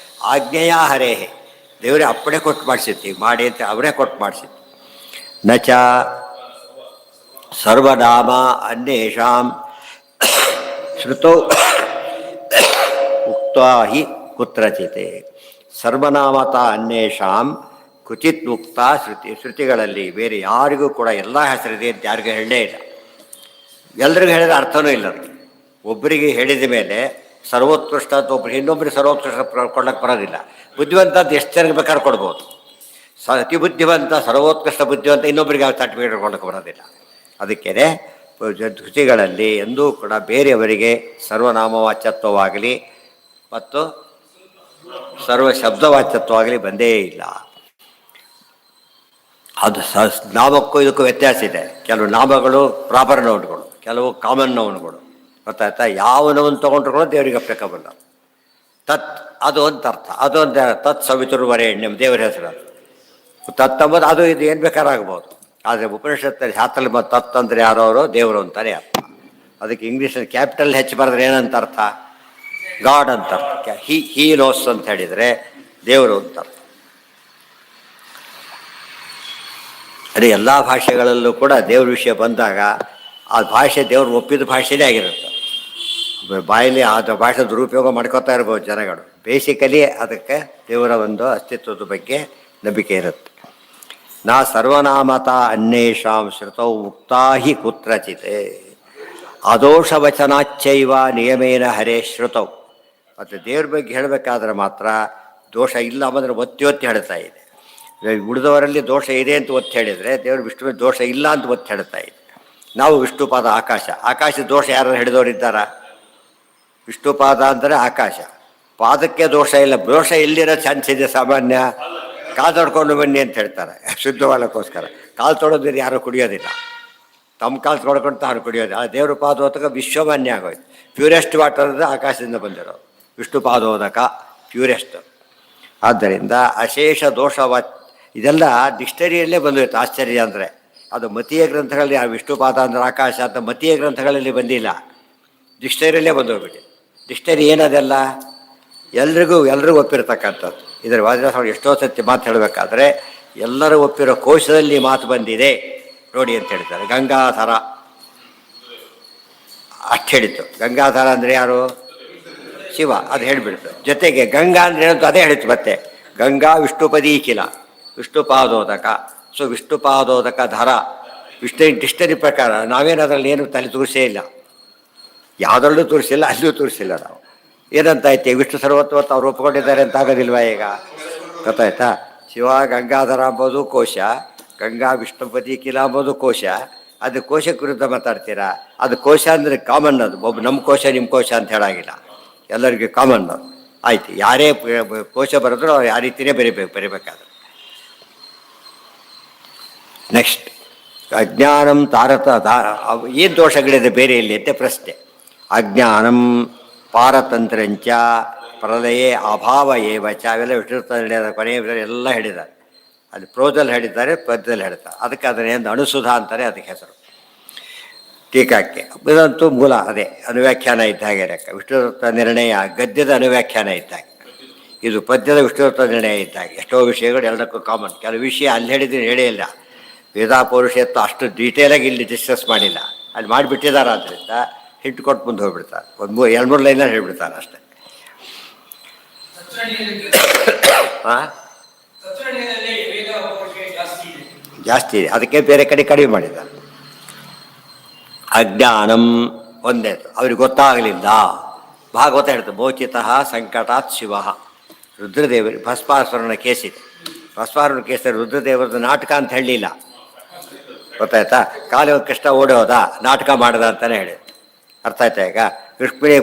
ಆಜ್ಞೆಯ ಹರೇಹೆ, ದೇವರೇ ಅಪ್ಪಣೆ ಕೊಟ್ಟು ಮಾಡಿಸಿತ್ತು ಮಾಡಿ ಅಂತ ಅವರೇ ಕೊಟ್ಟು ಮಾಡಿಸಿತ್ತು. ನಚ ಸರ್ವನಾಮ ಅನ್ಯೇಷಾಂ ಶ್ರುತೌ ಉಕ್ತಾ ಹಿ ಕುತ್ರಚಿತೆ. ಸರ್ವನಾಮತ ಅನ್ಯೇಷಾಂ ಕುಚಿತ್ ಉಕ್ತ ಶ್ರುತಿಗಳಲ್ಲಿ ಬೇರೆ ಯಾರಿಗೂ ಕೂಡ ಎಲ್ಲ ಹೆಸರಿದೆ ಅಂತ ಯಾರಿಗೂ ಹೇಳಲೇ ಇಲ್ಲ. ಎಲ್ರಿಗೂ ಹೇಳಿದ ಅರ್ಥನೂ ಇಲ್ಲ. ಒಬ್ಬರಿಗೆ ಹೇಳಿದ ಮೇಲೆ ಸರ್ವೋತ್ಕೃಷ್ಟ ಅಂತ ಒಬ್ಬರು ಇನ್ನೊಬ್ಬರಿಗೆ ಸರ್ವೋತ್ಕೃಷ್ಟ ಕೊಡೋಕ್ಕೆ ಬರೋದಿಲ್ಲ. ಬುದ್ಧಿವಂತ ಅಂತ ಎಷ್ಟು ಜನಕ್ಕೆ ಬೇಕಾದ್ರೆ ಕೊಡ್ಬೋದು. ಅತಿ ಬುದ್ಧಿವಂತ ಸರ್ವೋತ್ಕೃಷ್ಟ ಬುದ್ಧಿವಂತ ಇನ್ನೊಬ್ಬರಿಗೆ ಯಾವ ಸರ್ಟಿಫಿಕೇಟ್ ಕೊಡೋಕ್ಕೆ ಬರೋದಿಲ್ಲ. ಅದಕ್ಕೇ ಶ್ರುತಿಗಳಲ್ಲಿ ಎಂದೂ ಕೂಡ ಬೇರೆಯವರಿಗೆ ಸರ್ವನಾಮವಾಚ್ಯತ್ವವಾಗಲಿ ಮತ್ತು ಸರ್ವ ಶಬ್ದವಾಚ್ಯತ್ವವಾಗಲಿ ಬಂದೇ ಇಲ್ಲ. ಅದು ನಾಮಕ್ಕೂ ಇದಕ್ಕೂ ವ್ಯತ್ಯಾಸ ಇದೆ. ಕೆಲವು ನಾಮಗಳು ಪ್ರಾಪರ್ ನೌನ್ಗಳು, ಕೆಲವು ಕಾಮನ್ ನೌನ್ಗಳು. ಗೊತ್ತಾಯ್ತಾ? ಯಾವ ನೌನ್ ತೊಗೊಂಡ್ರು ಕೂಡ ದೇವರಿಗೆ ಅಪ್ಲಿಕಬಲ್. ತತ್ ಅದು ಅಂತ ಅರ್ಥ, ಅದೊಂದು ತತ್ ಸವಿತುರ್ವರೆಣ್ಯಂ ದೇವರ ಹೆಸರು. ಅದು ತತ್ ಅಂಬೋದು ಅದು ಇದು ಏನು ಬೇಕಾರಾಗ್ಬೋದು. ಆದರೆ ಉಪನಿಷತ್ತಲ್ಲಿ ಶಾಸ್ತ್ರದಲ್ಲಿ ತತ್ ಅಂದರೆ ಯಾರೋ ಅವರು ದೇವರು ಅಂತಾನೆ ಅರ್ಥ. ಅದಕ್ಕೆ ಇಂಗ್ಲೀಷಲ್ಲಿ ಕ್ಯಾಪಿಟಲ್ ಹೆಚ್ಚು ಬರೆದ್ರೆ ಏನಂತ ಅರ್ಥ? ಗಾಡ್ ಅಂತ ಅರ್ಥ. ಹೀ ನೋಸ್ ಅಂತ ಹೇಳಿದರೆ ದೇವರು ಅಂತ ಅರ್ಥ. ಅದೇ ಎಲ್ಲ ಭಾಷೆಗಳಲ್ಲೂ ಕೂಡ ದೇವ್ರ ವಿಷಯ ಬಂದಾಗ ಆ ಭಾಷೆ ದೇವ್ರು ಒಪ್ಪಿದ ಭಾಷೆನೇ ಆಗಿರುತ್ತೆ. ಬಾಯಲ್ಲಿ ಆ ಭಾಷೆ ದುರುಪಯೋಗ ಮಾಡ್ಕೋತಾ ಇರ್ಬೋದು ಜನಗಳು. ಬೇಸಿಕಲಿ ಅದಕ್ಕೆ ದೇವರ ಒಂದು ಅಸ್ತಿತ್ವದ ಬಗ್ಗೆ ನಂಬಿಕೆ ಇರುತ್ತೆ. ನಾ ಸರ್ವನಾಮತ ಅನ್ಯೇಷಾಂ ಶ್ರುತೌ ಮುಕ್ತಾ ಹಿ ಕುತ್ರಚಿತೆ ಅದೋಷವಚನಾಚ್ಚೈವ ನಿಯಮೇನ ಹರೇ ಶ್ರುತೌ. ಮತ್ತು ದೇವ್ರ ಬಗ್ಗೆ ಹೇಳಬೇಕಾದ್ರೆ ಮಾತ್ರ ದೋಷ ಇಲ್ಲ ಅಂದರೆ ಒತ್ತಿ ಒತ್ತಿ ಹೇಳ್ತಾ ಇದೆ. ಉಳಿದವರಲ್ಲಿ ದೋಷ ಇದೆ ಅಂತ ಒತ್ತಿ ಹೇಳಿದರೆ ದೇವರು ವಿಷ್ಣುವಿನ ದೋಷ ಇಲ್ಲ ಅಂತ ಒತ್ತಿ ಹೇಳ್ತಾ ಇದೆ. ನಾವು ವಿಷ್ಣುಪಾದ ಆಕಾಶ ದೋಷ ಯಾರು ಹಿಡಿದವರಿದ್ದಾರಾ? ವಿಷ್ಣುಪಾದ ಅಂದರೆ ಆಕಾಶ, ಪಾದಕ್ಕೆ ದೋಷ ಇಲ್ಲ. ದೋಷ ಇಲ್ಲಿರೋ ಚಾನ್ಸ್ ಇದೆ ಸಾಮಾನ್ಯ. ಕಾಲು ತೊಡ್ಕೊಂಡು ಬನ್ನಿ ಅಂತ ಹೇಳ್ತಾರೆ ಶುದ್ಧವಾಗಕ್ಕೋಸ್ಕರ. ಕಾಲು ತೊಡೋದ್ರೆ ಯಾರೂ ಕುಡಿಯೋದಿಲ್ಲ, ತಮ್ಮ ಕಾಲು ತೊಡ್ಕೊಂಡು ತಾನು ಕುಡಿಯೋದು. ಆ ದೇವ್ರ ಪಾದೋದಕ ವಿಶ್ವಮಾನ್ಯ ಆಗೋಯ್ತು. ಪ್ಯೂರೆಸ್ಟ್ ವಾಟರ್ ಅಂದರೆ ಆಕಾಶದಿಂದ ಬಂದಿರೋ ವಿಷ್ಣುಪಾದೋದಕ ಪ್ಯೂರೆಸ್ಟ್. ಆದ್ದರಿಂದ ಅಶೇಷ ದೋಷವ ಇದೆಲ್ಲ ಡಿಕ್ಷನರಿಯಲ್ಲೇ ಬಂದಿರುತ್ತೆ. ಆಶ್ಚರ್ಯ ಅಂದರೆ ಅದು ಮತೀಯ ಗ್ರಂಥಗಳಲ್ಲಿ ಆ ವಿಷ್ಣುಪಾದ ಅಂದರೆ ಆಕಾಶ ಅಂತ ಮತೀಯ ಗ್ರಂಥಗಳಲ್ಲಿ ಬಂದಿಲ್ಲ, ಡಿಕ್ಷನರಿಯಲ್ಲೇ ಬಂದೋಗ್ಬಿಟ್ಟು. ಡಿಕ್ಷನರಿ ಏನದೆಲ್ಲ ಎಲ್ರಿಗೂ ಒಪ್ಪಿರ್ತಕ್ಕಂಥದ್ದು. ಇದರ ವಾದಿರಾಸ ಎಷ್ಟೋ ಸತ್ಯ ಮಾತು ಹೇಳಬೇಕಾದ್ರೆ ಎಲ್ಲರೂ ಒಪ್ಪಿರೋ ಕೋಶದಲ್ಲಿ ಮಾತು ಬಂದಿದೆ ನೋಡಿ ಅಂತ ಹೇಳ್ತಾರೆ. ಗಂಗಾಧರ ಅಷ್ಟು ಹೇಳಿತ್ತು. ಗಂಗಾಧರ ಅಂದರೆ ಯಾರು? ಶಿವ. ಅದು ಹೇಳಿಬಿಡ್ತು. ಜೊತೆಗೆ ಗಂಗಾ ಅಂದರೆ ಏನಂತ ಅದೇ ಹೇಳಿತ್ತು. ಮತ್ತೆ ಗಂಗಾ ವಿಷ್ಣುಪದೀಕಿಲ ವಿಷ್ಣುಪಾದೋದಕ. ಸೊ ವಿಷ್ಣುಪಾದೋದಕ ಧರ ವಿಷ್ಣು ಡಿಕ್ಷನರಿ ಪ್ರಕಾರ ನಾವೇನು ಅದರಲ್ಲಿ ಏನು ತಲೆ ತೋರಿಸೇ ಇಲ್ಲ. ಯಾವುದರಲ್ಲೂ ತೋರಿಸಿಲ್ಲ, ಅಲ್ಲೂ ತೋರಿಸಿಲ್ಲ. ನಾವು ಏನಂತ ಐತಿ ವಿಷ್ಣು ಸರ್ವತ್ವತ್ತು ಅವ್ರು ಒಪ್ಕೊಂಡಿದ್ದಾರೆ ಅಂತ ಆಗೋದಿಲ್ವಾ? ಈಗ ಗೊತ್ತಾಯ್ತಾ? ಶಿವ ಗಂಗಾಧರ ಅಂಬೋದು ಕೋಶ, ಗಂಗಾ ವಿಷ್ಣುಪತಿ ಕಿಲ ಅಂಬೋದು ಕೋಶ. ಅದು ಕೋಶಕ್ಕೆ ವಿರುದ್ಧ ಮಾತಾಡ್ತೀರಾ? ಅದು ಕೋಶ ಅಂದರೆ ಕಾಮನ್. ಅದು ಒಬ್ಬ ನಮ್ಮ ಕೋಶ ನಿಮ್ಮ ಕೋಶ ಅಂತ ಹೇಳಾಗಿಲ್ಲ, ಎಲ್ಲರಿಗೂ ಕಾಮನ್. ಅದು ಆಯ್ತು. ಯಾರೇ ಕೋಶ ಬರೆದ್ರು ಅವ್ರು ಯಾವ ರೀತಿಯೇ ಬರಿಬೇಕಾದ್ರೆ. ನೆಕ್ಸ್ಟ್ ಅಜ್ಞಾನಂ ಏನು ದೋಷಗಳಿದೆ ಬೇರೆ ಇಲ್ಲಿ ಅಂತ ಪ್ರಶ್ನೆ. ಅಜ್ಞಾನಂ ಪಾರತಂತ್ರಂಚ ಪ್ರಲಯೇ ಅಭಾವ ಏವಚ ಅವೆಲ್ಲ ವಿಷ್ಣುತ್ವ ಕೊನೆಯ ಎಲ್ಲ ಹೇಳಿದ್ದಾರೆ. ಅದು ಪ್ರೋದಲ್ಲಿ ಹೇಳಿದ್ದಾರೆ, ಪದ್ಯದಲ್ಲಿ ಹೇಳ್ತಾರೆ. ಅದಕ್ಕೆ ಅದನ್ನೇನು ಅಣುಸುಧಾ ಅಂತಾರೆ, ಅದಕ್ಕೆ ಹೆಸರು ಟೀಕಾಕ್ಕೆ. ಇದಂತೂ ಮೂಲ ಅದೇ ಅನುವ್ಯಾಖ್ಯಾನ ಇದ್ದಾಗೆ. ವಿಷ್ಣುತ್ವ ನಿರ್ಣಯ ಗದ್ಯದ ಅನುವ್ಯಾಖ್ಯಾನ ಇದ್ದಾಗೆ, ಇದು ಪದ್ಯದ ವಿಷ್ಣುತ್ವ ನಿರ್ಣಯ ಇದ್ದಾಗೆ. ಎಷ್ಟೋ ವಿಷಯಗಳು ಎಲ್ಲದಕ್ಕೂ ಕಾಮನ್. ಕೆಲವು ವಿಷಯ ಅಲ್ಲಿ ಹೇಳಿದ್ರೆ ಹೇಳೇ ಇಲ್ಲ. ವೇದಾಪೌರುಷತ್ವ ಅಷ್ಟು ಡೀಟೇಲಾಗಿ ಇಲ್ಲಿ ಡಿಸ್ಕಸ್ ಮಾಡಿಲ್ಲ, ಅಲ್ಲಿ ಮಾಡಿಬಿಟ್ಟಿದ್ದಾರೆ. ಆದ್ದರಿಂದ ಹಿಟ್ಟು ಕೊಟ್ಟು ಮುಂದೆ ಹೋಗ್ಬಿಡ್ತಾರೆ. ಒಂದು 2-3 ಲೈನಲ್ಲಿ ಹೇಳ್ಬಿಡ್ತಾರೆ ಅಷ್ಟೇ. ಜಾಸ್ತಿ ಇದೆ, ಅದಕ್ಕೆ ಬೇರೆ ಕಡೆ ಕಡಿಮೆ ಮಾಡಿದ್ದಾರೆ. ಅಜ್ಞಾನಂ ಒಂದೇ, ಅವ್ರಿಗೆ ಗೊತ್ತಾಗಲಿಲ್ಲ. ಭಾಗವತ ಹೇಳ್ತಾರೆ ಮೋಚಿತಃ ಸಂಕಟಾತ್ ಶಿವ. ರುದ್ರದೇವರು ಭಸ್ಮಾಸುರನ ಕೇಸಿದೆ. ಭಸ್ಮಾಸುರನ ಕೇಸಿದೆ ರುದ್ರದೇವರದ್ದು ನಾಟಕ ಅಂತ ಹೇಳಲಿಲ್ಲ. ಗೊತ್ತಾಯ್ತಾ? ಕಾಲಿ ಕೃಷ್ಣ ಓಡಿ ಹೋದ, ನಾಟಕ ಮಾಡ್ದ ಅಂತಲೇ ಹೇಳಿ. ಅರ್ಥ ಆಯ್ತಾ? ಈಗ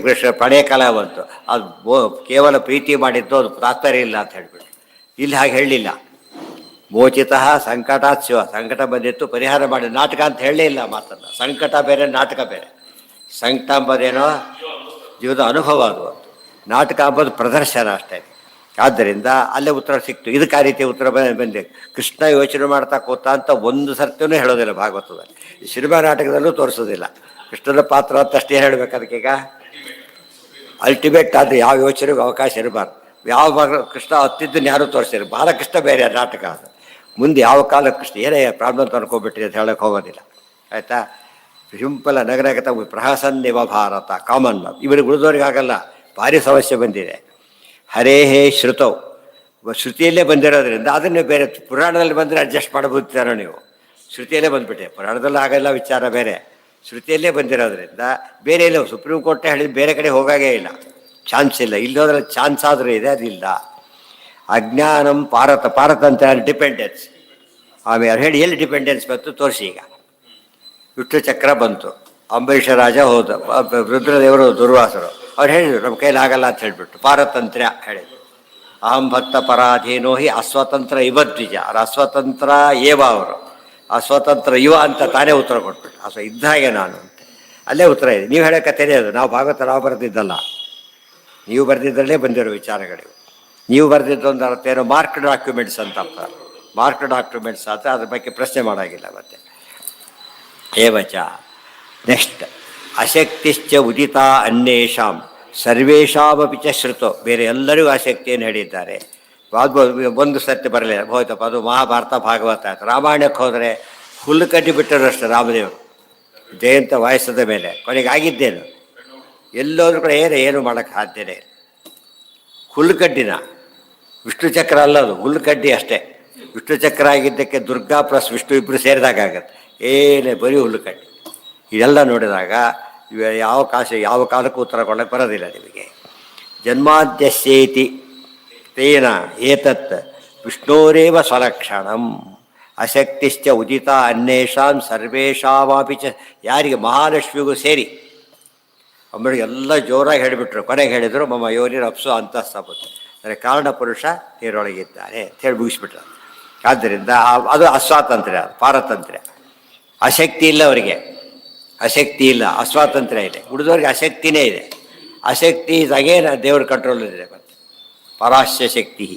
ಕೃಷ್ಣ ಪ್ರಣಯ ಕಾಲ ಬಂತು, ಅದು ಕೇವಲ ಪ್ರೀತಿ ಮಾಡಿದ್ದು, ಅದು ತಾತ್ಪರ್ಯ ಇಲ್ಲ ಅಂತ ಹೇಳ್ಬಿಟ್ಟು. ಇಲ್ಲಿ ಹಾಗೆ ಹೇಳಲಿಲ್ಲ. ಮೋಚಿತಃ ಸಂಕಟಾತ್ ಶಿವ, ಸಂಕಟ ಬಂದಿತ್ತು ಪರಿಹಾರ ಮಾಡಿ, ನಾಟಕ ಅಂತ ಹೇಳಲೇ ಇಲ್ಲ ಮಾತನ್ನು. ಸಂಕಟ ಬೇರೆ, ನಾಟಕ ಬೇರೆ. ಸಂಕಟ ಅಂಬೋದೇನೋ ಜೀವದ ಅನುಭವ, ಅದು ನಾಟಕ ಅಂಬೋದು ಪ್ರದರ್ಶನ ಅಷ್ಟೇ. ಆದ್ದರಿಂದ ಅಲ್ಲೇ ಉತ್ತರ ಸಿಕ್ತು. ಇದಕ್ಕೆ ಆ ರೀತಿ ಉತ್ತರ ಬಂದಿದೆ. ಕೃಷ್ಣ ಯೋಚನೆ ಮಾಡ್ತಾ ಕೂತ ಅಂತ ಒಂದು ಸರ್ತಿನೂ ಹೇಳೋದಿಲ್ಲ ಭಾಗವತದಲ್ಲಿ. ಈ ಸಿನಿಮಾ ನಾಟಕದಲ್ಲೂ ತೋರಿಸೋದಿಲ್ಲ. ಕೃಷ್ಣನ ಪಾತ್ರ ಅಂತ ಅಷ್ಟೇ ಹೇಳಬೇಕು. ಅದಕ್ಕೀಗ ಅಲ್ಟಿಮೇಟ್ ಅದು ಯಾವ ಯೋಚನೆಗೂ ಅವಕಾಶ ಇರಬಾರ್ದು. ಯಾವ ಭಾಗ ಕೃಷ್ಣ ಹತ್ತಿದ್ದನ್ನು ಯಾರೂ ತೋರಿಸಿದ್ರು. ಬಾಲಕೃಷ್ಣ ಬೇರೆ ನಾಟಕ ಅದು. ಮುಂದೆ ಯಾವ ಕಾಲ ಕೃಷ್ಣ ಏನೇ ಪ್ರಾಬ್ಲಮ್ ಅಂತ ಅನ್ಕೋಬಿಟ್ರಿ ಅಂತ ಹೇಳೋಕ್ಕೆ ಹೋಗೋದಿಲ್ಲ. ಆಯಿತಾ? Simple ನಗರಗತ ಪ್ರಹಸನ್ನಿವ Bharat common. ಇವರಿಗೆ ಉಳಿದವ್ರಿಗಾಗಲ್ಲ, ಭಾರಿ ಸಮಸ್ಯೆ ಬಂದಿದೆ. ಹರೇ ಹೇ ಶ್ರುತೌ, ಶ್ರುತಿಯಲ್ಲೇ ಬಂದಿರೋದ್ರಿಂದ ಅದನ್ನೇ ಬೇರೆ ಪುರಾಣದಲ್ಲಿ ಬಂದರೆ ಅಡ್ಜಸ್ಟ್ ಮಾಡಬಹುದಾರೋ ನೀವು. ಶ್ರುತಿಯಲ್ಲೇ ಬಂದುಬಿಟ್ಟೆ, ಪುರಾಣದಲ್ಲಿ ಆಗಲ್ಲ, ವಿಚಾರ ಬೇರೆ. ಶ್ರುತಿಯಲ್ಲೇ ಬಂದಿರೋದ್ರಿಂದ ಬೇರೆ ಇಲ್ಲ. ಸುಪ್ರೀಂ ಕೋರ್ಟೇ ಹೇಳಿದ ಬೇರೆ ಕಡೆ ಹೋಗಾಗೇ ಇಲ್ಲ, ಚಾನ್ಸ್ ಇಲ್ಲ. ಇಲ್ಲೋದ್ರೆ ಚಾನ್ಸ್ ಆದರೂ ಇದೆ, ಅದಿಲ್ಲ. ಅಜ್ಞಾನಂ ಪಾರತ, ಪಾರತ ಅಂತ ಡಿಪೆಂಡೆನ್ಸ್. ಆಮೇಲೆ ಹೇಳಿ ಎಲ್ಲಿ ಡಿಪೆಂಡೆನ್ಸ್ ಬಂತು ತೋರಿಸಿ. ಈಗ ವಿಷ್ಣು ಚಕ್ರ ಬಂತು, ಅಂಬರೀಷ ರಾಜ ಹೋದ, ರುದ್ರದೇವರು ದುರ್ವಾಸರು ಅವ್ರು ಹೇಳಿದರು ನಮ್ಮ ಕೈಲಾಗಲ್ಲ ಅಂತ ಹೇಳಿಬಿಟ್ಟು ಪಾರತಂತ್ರ್ಯ ಹೇಳಿದರು. ಅಹಂ ಭಕ್ತ ಪರಾಧೀನೋ ಹಿ ಅಸ್ವತಂತ್ರ ಇವದ್ವಿಜ. ಅವ್ರು ಅಸ್ವತಂತ್ರ ಏವ, ಅವರು ಅಸ್ವತಂತ್ರ ಇವ ಅಂತ ತಾನೇ ಉತ್ತರ ಕೊಟ್ಬಿಟ್ಟು ಇದ್ದ ಹಾಗೆ ನಾನು ಅಂತ ಅಲ್ಲೇ ಉತ್ತರ ಇದೆ. ನೀವು ಹೇಳೋ ಕಥೆನೇ ಅದು. ನಾವು ಭಾಗವತ ನಾವು ಬರೆದಿದ್ದಲ್ಲ, ನೀವು ಬರೆದಿದ್ದರಲ್ಲೇ ಬಂದಿರೋ ವಿಚಾರಗಳಿವೆ. ನೀವು ಬರೆದಿದ್ದೊಂದು ಅರ್ಥ ಏನೋ ಮಾರ್ಕ್ ಡಾಕ್ಯುಮೆಂಟ್ಸ್ ಅಂತ ಅರ್ಥ. ಮಾರ್ಕ್ ಡಾಕ್ಯುಮೆಂಟ್ಸ್ ಆದರೆ ಅದ್ರ ಬಗ್ಗೆ ಪ್ರಶ್ನೆ ಮಾಡೋಂಗಿಲ್ಲ. ಮತ್ತೆ ಏವಚ ನೆಕ್ಸ್ಟ್ ಅಶಕ್ತಿಶ್ಚ ಉದಿತ ಅನ್ಯೇಷಾಂ ಸರ್ವೇಷಾಮಪಿ ಚ ಶ್ರುತೋ. ಬೇರೆ ಎಲ್ಲರಿಗೂ ಆಸಕ್ತಿಯನ್ನು ಹೇಳಿದ್ದಾರೆ. ಒಂದು ಸತ್ಯ ಬರಲಿಲ್ಲ ಹೋಯ್ತಪ್ಪ, ಅದು ಮಹಾಭಾರತ ಭಾಗವತ ಆಯ್ತು. ರಾಮಾಯಣಕ್ಕೆ ಹೋದರೆ ಹುಲ್ಲು ಕಟ್ಟಿ ಬಿಟ್ಟರು ಅಷ್ಟೇ ರಾಮದೇವರು, ಜಯಂತ ವಯಸ್ಸದ ಮೇಲೆ. ಕೊನೆಗೆ ಆಗಿದ್ದೇನು, ಎಲ್ಲೋದ್ರೂ ಕೂಡ ಏನು ಮಾಡೋಕ್ಕೆ ಸಾಧ್ಯನೇ ಇಲ್ಲ. ಹುಲ್ಲುಕಡ್ಡಿನ ವಿಷ್ಣು ಚಕ್ರ ಅಲ್ಲ, ಅದು ಹುಲ್ಲುಕಡ್ಡಿ ಅಷ್ಟೇ. ವಿಷ್ಣು ಚಕ್ರ ಆಗಿದ್ದಕ್ಕೆ ದುರ್ಗಾ ಪ್ಲಸ್ ವಿಷ್ಣು ಇಬ್ಬರು ಸೇರಿದಾಗ ಆಗುತ್ತೆ. ಏನೇ ಬರೀ ಹುಲ್ಲುಕಡ್ಡಿ. ಇದೆಲ್ಲ ನೋಡಿದಾಗ ಯಾವ ಕಾಲಕ್ಕೂ ಉತ್ತರ ಕೊಡೋಕ್ಕೆ ಬರೋದಿಲ್ಲ ನಿಮಗೆ. ಜನ್ಮಾದ್ಯಸ್ಯೇತಿ ತೇನ ಏತತ್ ವಿಷ್ಣೋರೇವ ಸ್ವಲಕ್ಷಣಂ ಅಶಕ್ತಿಶ್ಚ ಉದಿತ ಅನ್ಯೇಷಾಂ ಸರ್ವೇಷಾಮಪಿ ಚ. ಯಾರಿಗೆ? ಮಹಾಲಕ್ಷ್ಮಿಗೂ ಸೇರಿ. ಅಂಬಳಿಗೆ ಎಲ್ಲ ಜೋರಾಗಿ ಹೇಳಿಬಿಟ್ರು. ಕೊನೆಗೆ ಹೇಳಿದರು ಮಮ್ಮ ಯೋನಿರ ಅಪ್ಸು ಅಂತಸ್ತಪತ್ತು, ಅಂದರೆ ಕಾರಣ ಪುರುಷ ನೀರೊಳಗಿದ್ದಾನೆ ಅಂತ ಹೇಳಿ ಮುಗಿಸ್ಬಿಟ್ರು. ಆದ್ದರಿಂದ ಅದು ಅಸ್ವಾತಂತ್ರ್ಯ, ಪಾರತಂತ್ರ್ಯ. ಆಸಕ್ತಿ ಇಲ್ಲ ಅವರಿಗೆ, ಆಸಕ್ತಿ ಇಲ್ಲ, ಅಸ್ವಾತಂತ್ರ್ಯ ಇದೆ. ಉಳಿದವ್ರಿಗೆ ಆಸಕ್ತಿನೇ ಇದೆ. ಆಸಕ್ತಿ ಇದಾಗೇ ದೇವ್ರ ಕಂಟ್ರೋಲಲ್ಲಿದೆ. ಮತ್ತೆ ಪರಾಶ್ಯ ಶಕ್ತಿ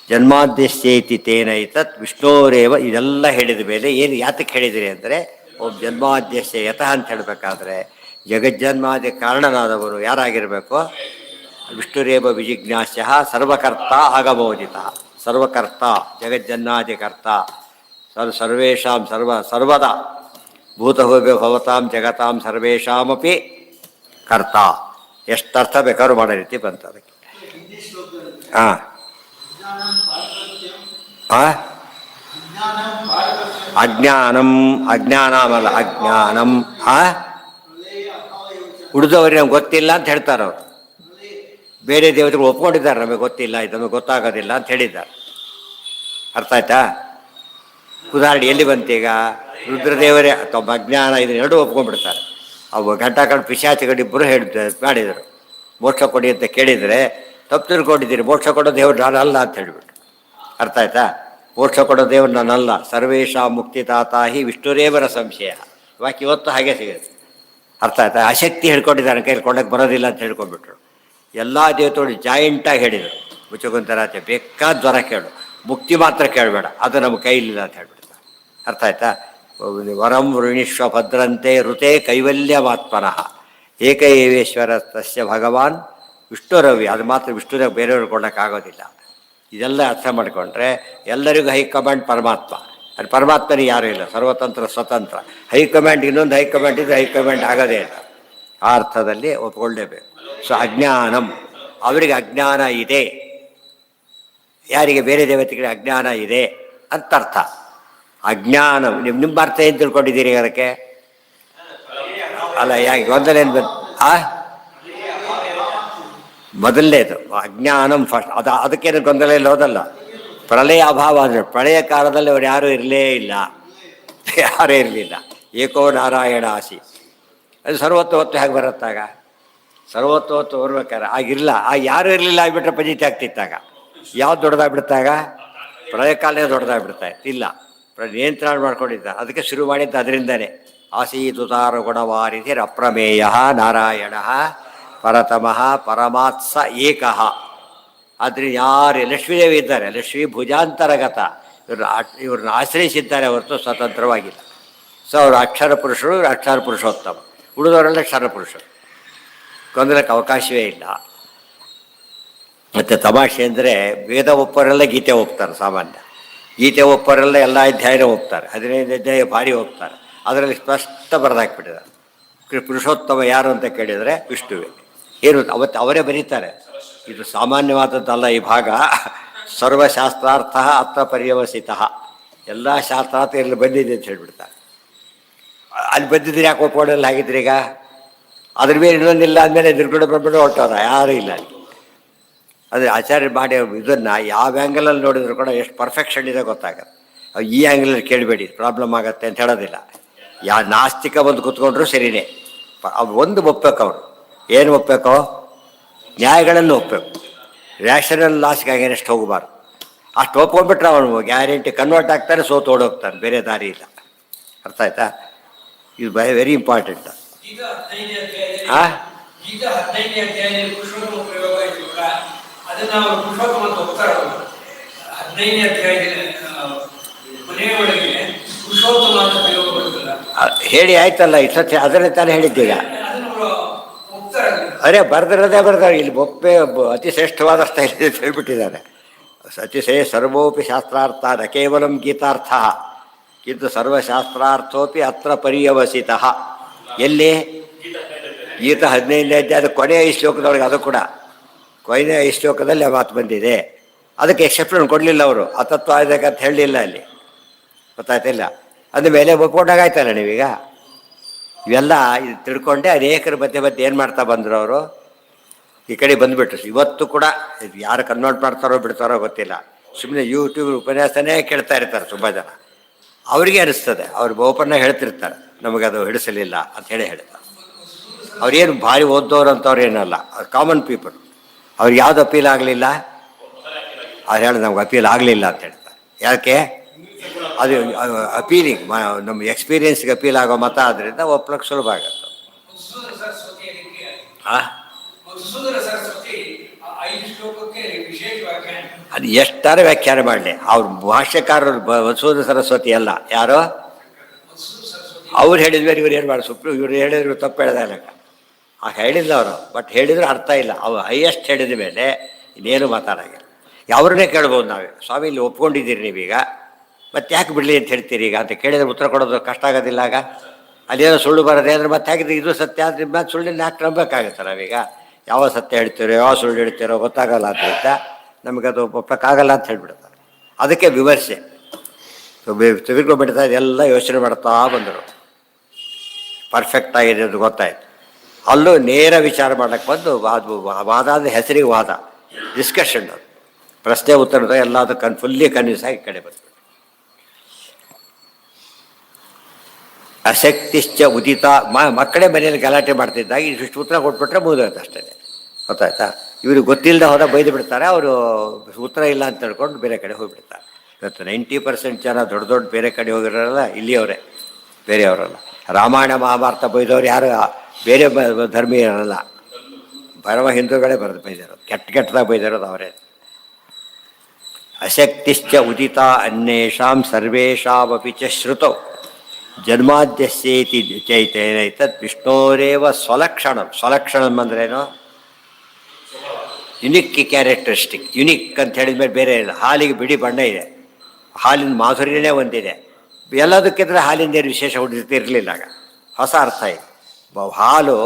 ಜನ್ಮಾದ್ಯಸ್ಯೇತಿ ತೇನ ಇತತ್ ವಿಷ್ಣೋರೇವ. ಇದೆಲ್ಲ ಹೇಳಿದ ಮೇಲೆ ಏನು ಯಾತಕ್ಕೆ ಹೇಳಿದಿರಿ ಅಂದರೆ, ಒಬ್ಬ ಜನ್ಮಾದ್ಯಸ್ಯ ಯತಃ ಅಂತ ಹೇಳಬೇಕಾದ್ರೆ ಜಗಜ್ಜನ್ಮಾದಿ ಕಾರಣನಾದವರು ಯಾರಾಗಿರಬೇಕು? ವಿಷ್ಣುರೇವ ವಿಜಿಜ್ಞಾಸ್ಯ ಸರ್ವಕರ್ತ ಆಗಮೋದಿತ. ಸರ್ವಕರ್ತ, ಜಗಜ್ಜನ್ಮಾದಿಕರ್ತ, ಸರ್ವೇಷಾಂ ಸರ್ವದಾ ಭೂತಭವ್ಯ ಭವತಾಂ ಜಗತಾಂ ಸರ್ವೇಷಾಮಪಿ ಕರ್ತ. ಎಷ್ಟರ್ಥ ಬೇಕಾದ್ರೂ ಮಾಡೋ ರೀತಿ ಬಂತು ಅದಕ್ಕೆ. ಹಾಂ ಅಜ್ಞಾನಂ, ಅಜ್ಞಾನಮಲ್ಲ ಅಜ್ಞಾನಂ. ಉಳಿದವ್ರಿಗೆ ನಮ್ಗೆ ಗೊತ್ತಿಲ್ಲ ಅಂತ ಹೇಳ್ತಾರೆ ಅವರು. ಬೇರೆ ದೇವತೆಗಳು ಒಪ್ಕೊಂಡಿದ್ದಾರೆ, ನಮಗೆ ಗೊತ್ತಿಲ್ಲ, ಇದು ನಮಗೆ ಗೊತ್ತಾಗೋದಿಲ್ಲ ಅಂತ ಹೇಳಿದ್ದಾರೆ. ಅರ್ಥ ಆಯ್ತಾ? ಉದಾಹರಣೆ ಎಲ್ಲಿ ಬಂತೀಗ? ರುದ್ರದೇವರೇ ತಮ್ಮ ಅಜ್ಞಾನ ಇದನ್ನ ಎರಡೂ ಒಪ್ಕೊಂಡ್ಬಿಡ್ತಾರೆ. ಅವು ಗಂಟಾಕಂಡು ಪಿಶಾಚಿಗಳಿಬ್ಬರು ಮಾಡಿದರು ಮೋಕ್ಷ ಕೊಡಿ ಅಂತ ಕೇಳಿದರೆ, ತಪ್ಪು ತಿಳ್ಕೊಂಡಿದ್ದೀರಿ, ಮೋಕ್ಷ ಕೊಡೋ ದೇವರು ನಾನಲ್ಲ ಅಂತ ಹೇಳಿಬಿಟ್ಟು. ಅರ್ಥ ಆಯ್ತಾ? ಮೋಕ್ಷ ಕೊಡೋ ದೇವರು ನಾನಲ್ಲ, ಸರ್ವೇಶಾ ಮುಕ್ತಿದಾತಾಹಿ ವಿಷ್ಣುರೇವರ ಸಂಶಯ. ವಾಕ್ಯ ಇವತ್ತು ಹಾಗೆ ಸಿಗುತ್ತೆ. ಅರ್ಥ ಆಯ್ತಾ? ಆಸಕ್ತಿ ಹೇಳ್ಕೊಂಡಿದ್ದಾರೆ, ಕೈಲಿ ಕೊಳ್ಳಕ್ಕೆ ಬರೋದಿಲ್ಲ ಅಂತ ಹೇಳ್ಕೊಂಡ್ಬಿಟ್ರು. ಎಲ್ಲ ದೇವತೆಗಳು ಜಾಯಿಂಟಾಗಿ ಹೇಳಿದರು. ಮುಚ್ಚುಗುಂತರಾಚೆ ಬೇಕಾದ ಜ್ವರ ಕೇಳು, ಮುಕ್ತಿ ಮಾತ್ರ ಕೇಳಬೇಡ, ಅದು ನಮ್ಮ ಕೈಲಿಲ್ಲ ಅಂತ ಹೇಳ್ಬಿಡ್ತಾರೆ. ಅರ್ಥ ಆಯ್ತಾ? ವರಂ ವೃಣಿಶ್ವ ಭದ್ರಂತೆ ಋತೆ ಕೈವಲ್ಯಮಾತ್ಮನಃ ಏಕೈವೇಶ್ವರ ತಸ್ಯ ಭಗವಾನ್ ವಿಷ್ಣುರವಿ. ಅದು ಮಾತ್ರ ವಿಷ್ಣುರಾಗ ಬೇರೆಯವ್ರು ಕೊಡೋಕ್ಕಾಗೋದಿಲ್ಲ. ಇದೆಲ್ಲ ಅರ್ಥ ಮಾಡಿಕೊಂಡ್ರೆ ಎಲ್ಲರಿಗೂ ಹೈಕಮಾಂಡ್ ಪರಮಾತ್ಮ. ಅಲ್ಲಿ ಪರಮಾತ್ಮನಿಗೆ ಯಾರೂ ಇಲ್ಲ, ಸರ್ವತಂತ್ರ ಸ್ವತಂತ್ರ. ಹೈಕಮಾಂಡ್ ಇನ್ನೊಂದು ಹೈಕಮಾಂಡ್ ಇದ್ರೆ ಹೈಕಮಾಂಡ್ ಆಗೋದೇ ಇಲ್ಲ. ಆ ಅರ್ಥದಲ್ಲಿ ಒಪ್ಕೊಳ್ಳೇಬೇಕು. ಸೊ ಅಜ್ಞಾನಂ, ಅವರಿಗೆ ಅಜ್ಞಾನ ಇದೆ. ಯಾರಿಗೆ? ಬೇರೆ ದೇವತೆಗಳಿಗೆ ಅಜ್ಞಾನ ಇದೆ ಅಂತ ಅರ್ಥ. ಅಜ್ಞಾನ ನಿಮ್ಮ ಅರ್ಥ ಏನು ತಿಳ್ಕೊಂಡಿದ್ದೀರಿ ಅದಕ್ಕೆ? ಅಲ್ಲ, ಯಾಕೆ ಗೊಂದಲೇನು ಬಂತು? ಮೊದಲನೇದು ಅಜ್ಞಾನಂ ಫಸ್ಟ್. ಅದಕ್ಕೇನು ಗೊಂದಲ ಇಲ್ಲ, ಹೋದಲ್ಲ. ಪ್ರಳಯ ಅಭಾವ ಅಂದರೆ ಪ್ರಳಯ ಕಾಲದಲ್ಲಿ ಅವ್ರು ಯಾರೂ ಇರಲೇ ಇಲ್ಲ, ಯಾರೇ ಇರಲಿಲ್ಲ. ಏಕೋ ನಾರಾಯಣ ಆಸಿ. ಅದು ಸರ್ವತ್ವತ್ತು ಹೇಗೆ ಬರುತ್ತಾಗ? ಸರ್ವತ್ವತ್ತು ಬರ್ಬೇಕಾರೆ ಆಗಿರಲಿಲ್ಲ. ಯಾರೂ ಇರಲಿಲ್ಲ ಆಗಿಬಿಟ್ರೆ ಪಂಜಿತಿ ಆಗ್ತಿತ್ತಾಗ. ಯಾವ್ದು ದೊಡ್ಡದಾಗ್ಬಿಡ್ತಾಗ? ಪ್ರಳಯ ಕಾಲನೇ ದೊಡ್ಡದಾಗ್ಬಿಡ್ತಾ ಇತ್ತು. ಇಲ್ಲ, ನಿಯಂತ್ರಣ ಮಾಡ್ಕೊಂಡಿದ್ದ. ಅದಕ್ಕೆ ಶುರು ಮಾಡಿದ್ದ ಅದರಿಂದನೇ. ಆಸೀತುತಾರ ಗುಣವಾರಿಧಿರ್ ಅಪ್ರಮೇಯ ನಾರಾಯಣ ಪರತಮಃ ಪರಮಾತ್ಸ ಏಕಃ. ಆದರೆ ಯಾರು ಲಕ್ಷ್ಮೀದೇವಿ ಇದ್ದಾರೆ, ಲಕ್ಷ್ಮೀ ಭುಜಾಂತರಗತ, ಇವ್ರನ್ನ ಆಶ್ರಯಿಸಿದ್ದಾರೆ ಹೊರತು ಸ್ವತಂತ್ರವಾಗಿಲ್ಲ. ಸೊ ಅವರು ಅಕ್ಷರ ಪುರುಷರು, ಅಕ್ಷರ ಪುರುಷೋತ್ತಮ, ಉಳಿದವರೆಲ್ಲ ಕ್ಷರ ಪುರುಷರು, ಗೊಂದಲಕ್ಕೆ ಅವಕಾಶವೇ ಇಲ್ಲ. ಮತ್ತು ತಮಾಷೆ ಅಂದರೆ ವೇದ ಒಪ್ಪರೆಲ್ಲ ಗೀತೆ ಒಪ್ತಾರೆ. ಸಾಮಾನ್ಯ ಗೀತೆ ಒಪ್ಪರೆಲ್ಲ ಎಲ್ಲ ಅಧ್ಯಾಯನ ಒಪ್ತಾರೆ, 15 ಅಧ್ಯಾಯ ಭಾರಿ ಒಪ್ತಾರೆ. ಅದರಲ್ಲಿ ಸ್ಪಷ್ಟ ಬರೆದಾಕ್ಬಿಟ್ಟಿದ್ದಾರೆ ಪುರುಷೋತ್ತಮ ಯಾರು ಅಂತ ಕೇಳಿದರೆ ವಿಷ್ಣುವೇ. ಏನು ಅವತ್ತು ಅವರೇ ಬರೀತಾರೆ, ಇದು ಸಾಮಾನ್ಯವಾದದ್ದಲ್ಲ ಈ ಭಾಗ, ಸರ್ವಶಾಸ್ತ್ರಾರ್ಥ ಅತ್ರ ಪರ್ಯವಸಿತ, ಎಲ್ಲ ಶಾಸ್ತ್ರಾರ್ಥ ಇಲ್ಲಿ ಬಂದಿದೆ ಅಂತ ಹೇಳ್ಬಿಡ್ತಾರೆ. ಅಲ್ಲಿ ಬಂದಿದ್ರೆ ಯಾಕೆ ಒಪ್ಕೊಳ್ಳಲ್ಲ ಆಗಿದ್ರೆ ಈಗ ಅದ್ರ ಮೇಲೆ ಇನ್ನೊಂದಿಲ್ಲ ಅಂದಮೇಲೆ ಎದುರುಗಡೆ ಬಂದ್ಬಿಟ್ಟು ಹೊರಟವ್ರ ಯಾರೂ ಇಲ್ಲ ಅಲ್ಲಿ. ಆದರೆ ಆಚಾರ್ಯ ಮಾಡಿ ಇದನ್ನು ಯಾವ ಆ್ಯಂಗಲಲ್ಲಿ ನೋಡಿದ್ರು ಕೂಡ ಎಷ್ಟು ಪರ್ಫೆಕ್ಷನ್ ಇದೆ ಗೊತ್ತಾಗತ್ತೆ. ಈ ಆ್ಯಂಗಲಲ್ಲಿ ಕೇಳಬೇಡಿ ಪ್ರಾಬ್ಲಮ್ ಆಗುತ್ತೆ ಅಂತ ಹೇಳೋದಿಲ್ಲ. ನಾಸ್ತಿಕ ಬಂದು ಕೂತ್ಕೊಂಡ್ರು ಸರಿಯೇ, ಅವ್ರು ಒಂದು ಒಪ್ಪಬೇಕು. ಅವರು ಏನು ಒಪ್ಪಬೇಕೋ ನ್ಯಾಯಗಳನ್ನು ಒಪ್ಪಬೇಕು, ರ್ಯಾಷನಲ್ ಲಾಸ್ಗೆ ಅಗೇನೆಸ್ಟ್ ಹೋಗಬಾರ್ದು. ಅಷ್ಟು ಒಪ್ಕೊಂಡ್ಬಿಟ್ರೆ ಅವನು ಗ್ಯಾರಂಟಿ ಕನ್ವರ್ಟ್ ಆಗ್ತಾನೆ, ಸೋತು ಓಡೋಗ್ತಾನೆ, ಬೇರೆ ದಾರಿ ಇಲ್ಲ. ಅರ್ಥ ಆಯ್ತಾ? ಇದು ವೆರಿ ಇಂಪಾರ್ಟೆಂಟ್. ಹಾಂ ಹೇಳಿ ಆಯ್ತಲ್ಲ, ಇಷ್ಟೊತ್ತೆ ಅದನ್ನೇ ತಾನೇ ಹೇಳಿದ್ದೀಗ. ಅರೆ ಬರ್ದಿರೋದೇ ಬರ್ತಾರೆ ಇಲ್ಲಿ, ಬೊಪ್ಪೆ ಅತಿ ಶ್ರೇಷ್ಠವಾದ ಸ್ಟೈಲ್ ಹೇಳ್ಬಿಟ್ಟಿದ್ದಾರೆ. ಅತಿಶಯ ಸರ್ವೋಪಿ ಶಾಸ್ತ್ರಾರ್ಥ ನ ಕೇವಲಂ ಗೀತಾರ್ಥ ಕಿಂತು ಸರ್ವಶಾಸ್ತ್ರಾರ್ಥೋಪಿ ಅತ್ರ ಪರ್ಯವಸಿತ. ಎಲ್ಲಿ ಗೀತ 15ನೇ ಅಧ್ಯಾಯ ಅದು ಕೊನೆಯ ಈ ಶ್ಲೋಕದೊಳಗೆ, ಅದು ಕೂಡ ಕೊನೆಯ ಈ ಶ್ಲೋಕದಲ್ಲಿ ಆ ಮಾತು ಬಂದಿದೆ. ಅದಕ್ಕೆ ಎಕ್ಸೆಪ್ಷನ್ ಕೊಡಲಿಲ್ಲ ಅವರು, ಅತತ್ವ ಅಂತ ಹೇಳಲಿಲ್ಲ ಅಲ್ಲಿ, ಗೊತ್ತಾಯ್ತಿಲ್ಲ. ಅಂದ ಮೇಲೆ ಒಪ್ಕೊಂಡಾಗಾಯ್ತಲ್ಲ ನೀವೀಗ. ಇವೆಲ್ಲ ಇದು ತಿಳ್ಕೊಂಡೆ ಅನೇಕರ ಮಧ್ಯೆ ಏನು ಮಾಡ್ತಾ ಬಂದರು ಅವರು, ಈ ಕಡೆ ಬಂದುಬಿಟ್ರು. ಇವತ್ತು ಕೂಡ ಯಾರು ಕನ್ವರ್ಟ್ ಮಾಡ್ತಾರೋ ಬಿಡ್ತಾರೋ ಗೊತ್ತಿಲ್ಲ, ಸುಮ್ಮನೆ ಯೂಟ್ಯೂಬ್ ಉಪನ್ಯಾಸನೇ ಕೇಳ್ತಾ ಇರ್ತಾರೆ ತುಂಬ ಜನ. ಅವರಿಗೆ ಅನಿಸ್ತದೆ, ಅವ್ರು ಓಪನ್ನಾಗಿ ಹೇಳ್ತಿರ್ತಾರೆ ನಮಗದು ಹಿಡಿಸಲಿಲ್ಲ ಅಂತ ಹೇಳ್ತಾರೆ. ಅವ್ರೇನು ಭಾರಿ ಓದ್ದವ್ರು ಅಂತವ್ರು ಏನಲ್ಲ, ಅವ್ರು ಕಾಮನ್ ಪೀಪಲ್. ಅವ್ರಿಗೆ ಯಾವುದು ಅಪೀಲ್ ಆಗಲಿಲ್ಲ, ಅವ್ರು ಹೇಳಿ ನಮ್ಗೆ ಅಪೀಲ್ ಆಗಲಿಲ್ಲ ಅಂತ ಹೇಳ್ತಾರೆ. ಯಾಕೆ? ಅದು ಅಪೀಲಿಂಗ್ ನಮ್ಮ ಎಕ್ಸ್ಪೀರಿಯನ್ಸ್ಗೆ ಅಪೀಲ್ ಆಗೋ ಮತ ಆದ್ದರಿಂದ ಒಪ್ಲಕ್ಕೆ ಸುಲಭ ಆಗುತ್ತೆ. ಅದು ಎಷ್ಟಾರು ವ್ಯಾಖ್ಯಾನ ಮಾಡಲಿ, ಅವ್ರ ಭಾಷ್ಯಕಾರರು ಮಧುಸೂದನ ಸರಸ್ವತಿ ಅಲ್ಲ, ಯಾರೋ ಅವ್ರು ಹೇಳಿದ್ಮೇಲೆ ಇವ್ರು ಏನು ಮಾಡಿ ಇವ್ರು ಹೇಳಿದ್ರು ತಪ್ಪು ಹೇಳ್ದ ಹೇಳಿಲ್ಲ ಅವರು. ಬಟ್ ಹೇಳಿದ್ರು ಅರ್ಥ ಇಲ್ಲ. ಅವ್ರು ಹೈಯೆಸ್ಟ್ ಹೇಳಿದ ಮೇಲೆ ಇನ್ನೇನು ಮಾತಾಡೋಂಗಿಲ್ಲ. ಯಾವ್ರನ್ನೇ ಕೇಳ್ಬೋದು ನಾವೇ, ಸ್ವಾಮಿ ಇಲ್ಲಿ ಒಪ್ಕೊಂಡಿದ್ದೀರಿ ನೀವೀಗ, ಮತ್ತೆ ಯಾಕೆ ಬಿಡಲಿ ಅಂತ ಹೇಳ್ತೀರಿ ಈಗ ಅಂತ ಕೇಳಿದ್ರೆ ಉತ್ತರ ಕೊಡೋದು ಕಷ್ಟ ಆಗೋದಿಲ್ಲ. ಆಗ ಅಲ್ಲೇನೋ ಸುಳ್ಳು ಬರೋದೇ ಅಂದರೆ ಮತ್ತೆ ಹಾಕಿದ್ರೆ ಇದು ಸತ್ಯ ಆದರೆ ಮತ್ತೆ ಸುಳ್ಳಿನ ಯಾಕೆ ನಂಬಬೇಕಾಗುತ್ತೆ ನಾವೀಗ. ಯಾವ ಸತ್ಯ ಹೇಳ್ತೀರೋ ಯಾವ ಸುಳ್ಳು ಹೇಳ್ತೀರೋ ಗೊತ್ತಾಗಲ್ಲ ಅಂತ ಹೇಳ್ತಾ ನಮಗದು ಒಪ್ಪಕ್ಕಾಗಲ್ಲ ಅಂತ ಹೇಳ್ಬಿಡ್ತಾರೆ. ಅದಕ್ಕೆ ವಿಮರ್ಶೆ ತಿಳ್ಕೊಂಡ್ಬಿಡ್ತಾ ಇದೆಲ್ಲ ಯೋಚನೆ ಮಾಡ್ತಾ ಬಂದರು. ಪರ್ಫೆಕ್ಟ್ ಆಗಿದೆ ಅದು ಗೊತ್ತಾಯ್ತು. ಅಲ್ಲೂ ನೇರ ವಿಚಾರ ಮಾಡೋಕ್ಕೆ ಬಂದು ವಾದ ಅಂದರೆ ಹೆಸರಿಗೆ ವಾದ, ಡಿಸ್ಕಷನ್, ಅದು ಪ್ರಶ್ನೆ ಉತ್ತರದ ಎಲ್ಲದು ಫುಲ್ಲಿ ಕನ್ವಿನ್ಸ್ ಆಗಿ ಕಡೆ ಬಂದ್ಬಿಟ್ಟು. ಅಶಕ್ತಿಶ್ಚ ಉದಿತ ಮಕ್ಕಳೇ ಮನೆಯಲ್ಲಿ ಗಲಾಟೆ ಮಾಡ್ತಿದ್ದಾಗ ಇಷ್ಟು ಉತ್ತರ ಕೊಟ್ಬಿಟ್ರೆ ಮುಗಿದೋಯ್ತು ಅಷ್ಟೇ, ಗೊತ್ತಾಯ್ತಾ. ಇವ್ರಿಗೆ ಗೊತ್ತಿಲ್ಲದೆ ಹೋದ ಬೈದು ಬಿಡ್ತಾರೆ, ಅವರು ಉತ್ತರ ಇಲ್ಲ ಅಂತ ಹೇಳ್ಕೊಂಡು ಬೇರೆ ಕಡೆ ಹೋಗಿಬಿಡ್ತಾರೆ. ಇವತ್ತು 90% ಜನ ದೊಡ್ಡ ದೊಡ್ಡ ಬೇರೆ ಕಡೆ ಹೋಗಿರೋಲ್ಲ, ಇಲ್ಲಿಯವರೇ, ಬೇರೆಯವರಲ್ಲ. ರಾಮಾಯಣ ಮಹಾಭಾರತ ಬೈದವ್ರು ಯಾರು ಬೇರೆ ಧರ್ಮೀಯರಲ್ಲ, ಬರುವ ಹಿಂದೂಗಳೇ ಬರೆದು ಬೈದಿರೋದು, ಕೆಟ್ಟದಾಗಿ ಬೈದಿರೋದು ಅವರೇ. ಅಶಕ್ತಿಶ್ಚ ಉದಿತ ಅನ್ಯೇಷಾಂ ಸರ್ವೇಷಾಮಪಿ ಚ ಶ್ರುತೌ ಜನ್ಮಾದ್ಯಸ್ಯೇತಿ ಚೈತೇನೈತತ್ ವಿಷ್ಣೋರೇವ ಸ್ವಲಕ್ಷಣಂ. ಸ್ವಲಕ್ಷಣಂ ಅಂದ್ರೇನು? Unique characteristic. ಯುನಿಕ್ ಅಂತ ಹೇಳಿದ್ಮೇಲೆ ಬೇರೆ ಇಲ್ಲ. ಹಾಲಿಗೆ ಬಿಳಿ ಬಣ್ಣ ಇದೆ, ಹಾಲಿನ ಮಾಧುರ್ಯನೇ ಒಂದಿದೆ. ಎಲ್ಲದಕ್ಕಿಂತ ಹಾಲಿಂದ ಏನು ವಿಶೇಷ ಇರಲಿಲ್ಲ. ಆಗ ಹೊಸ ಅರ್ಥ ಇದೆ. ಹಾಲು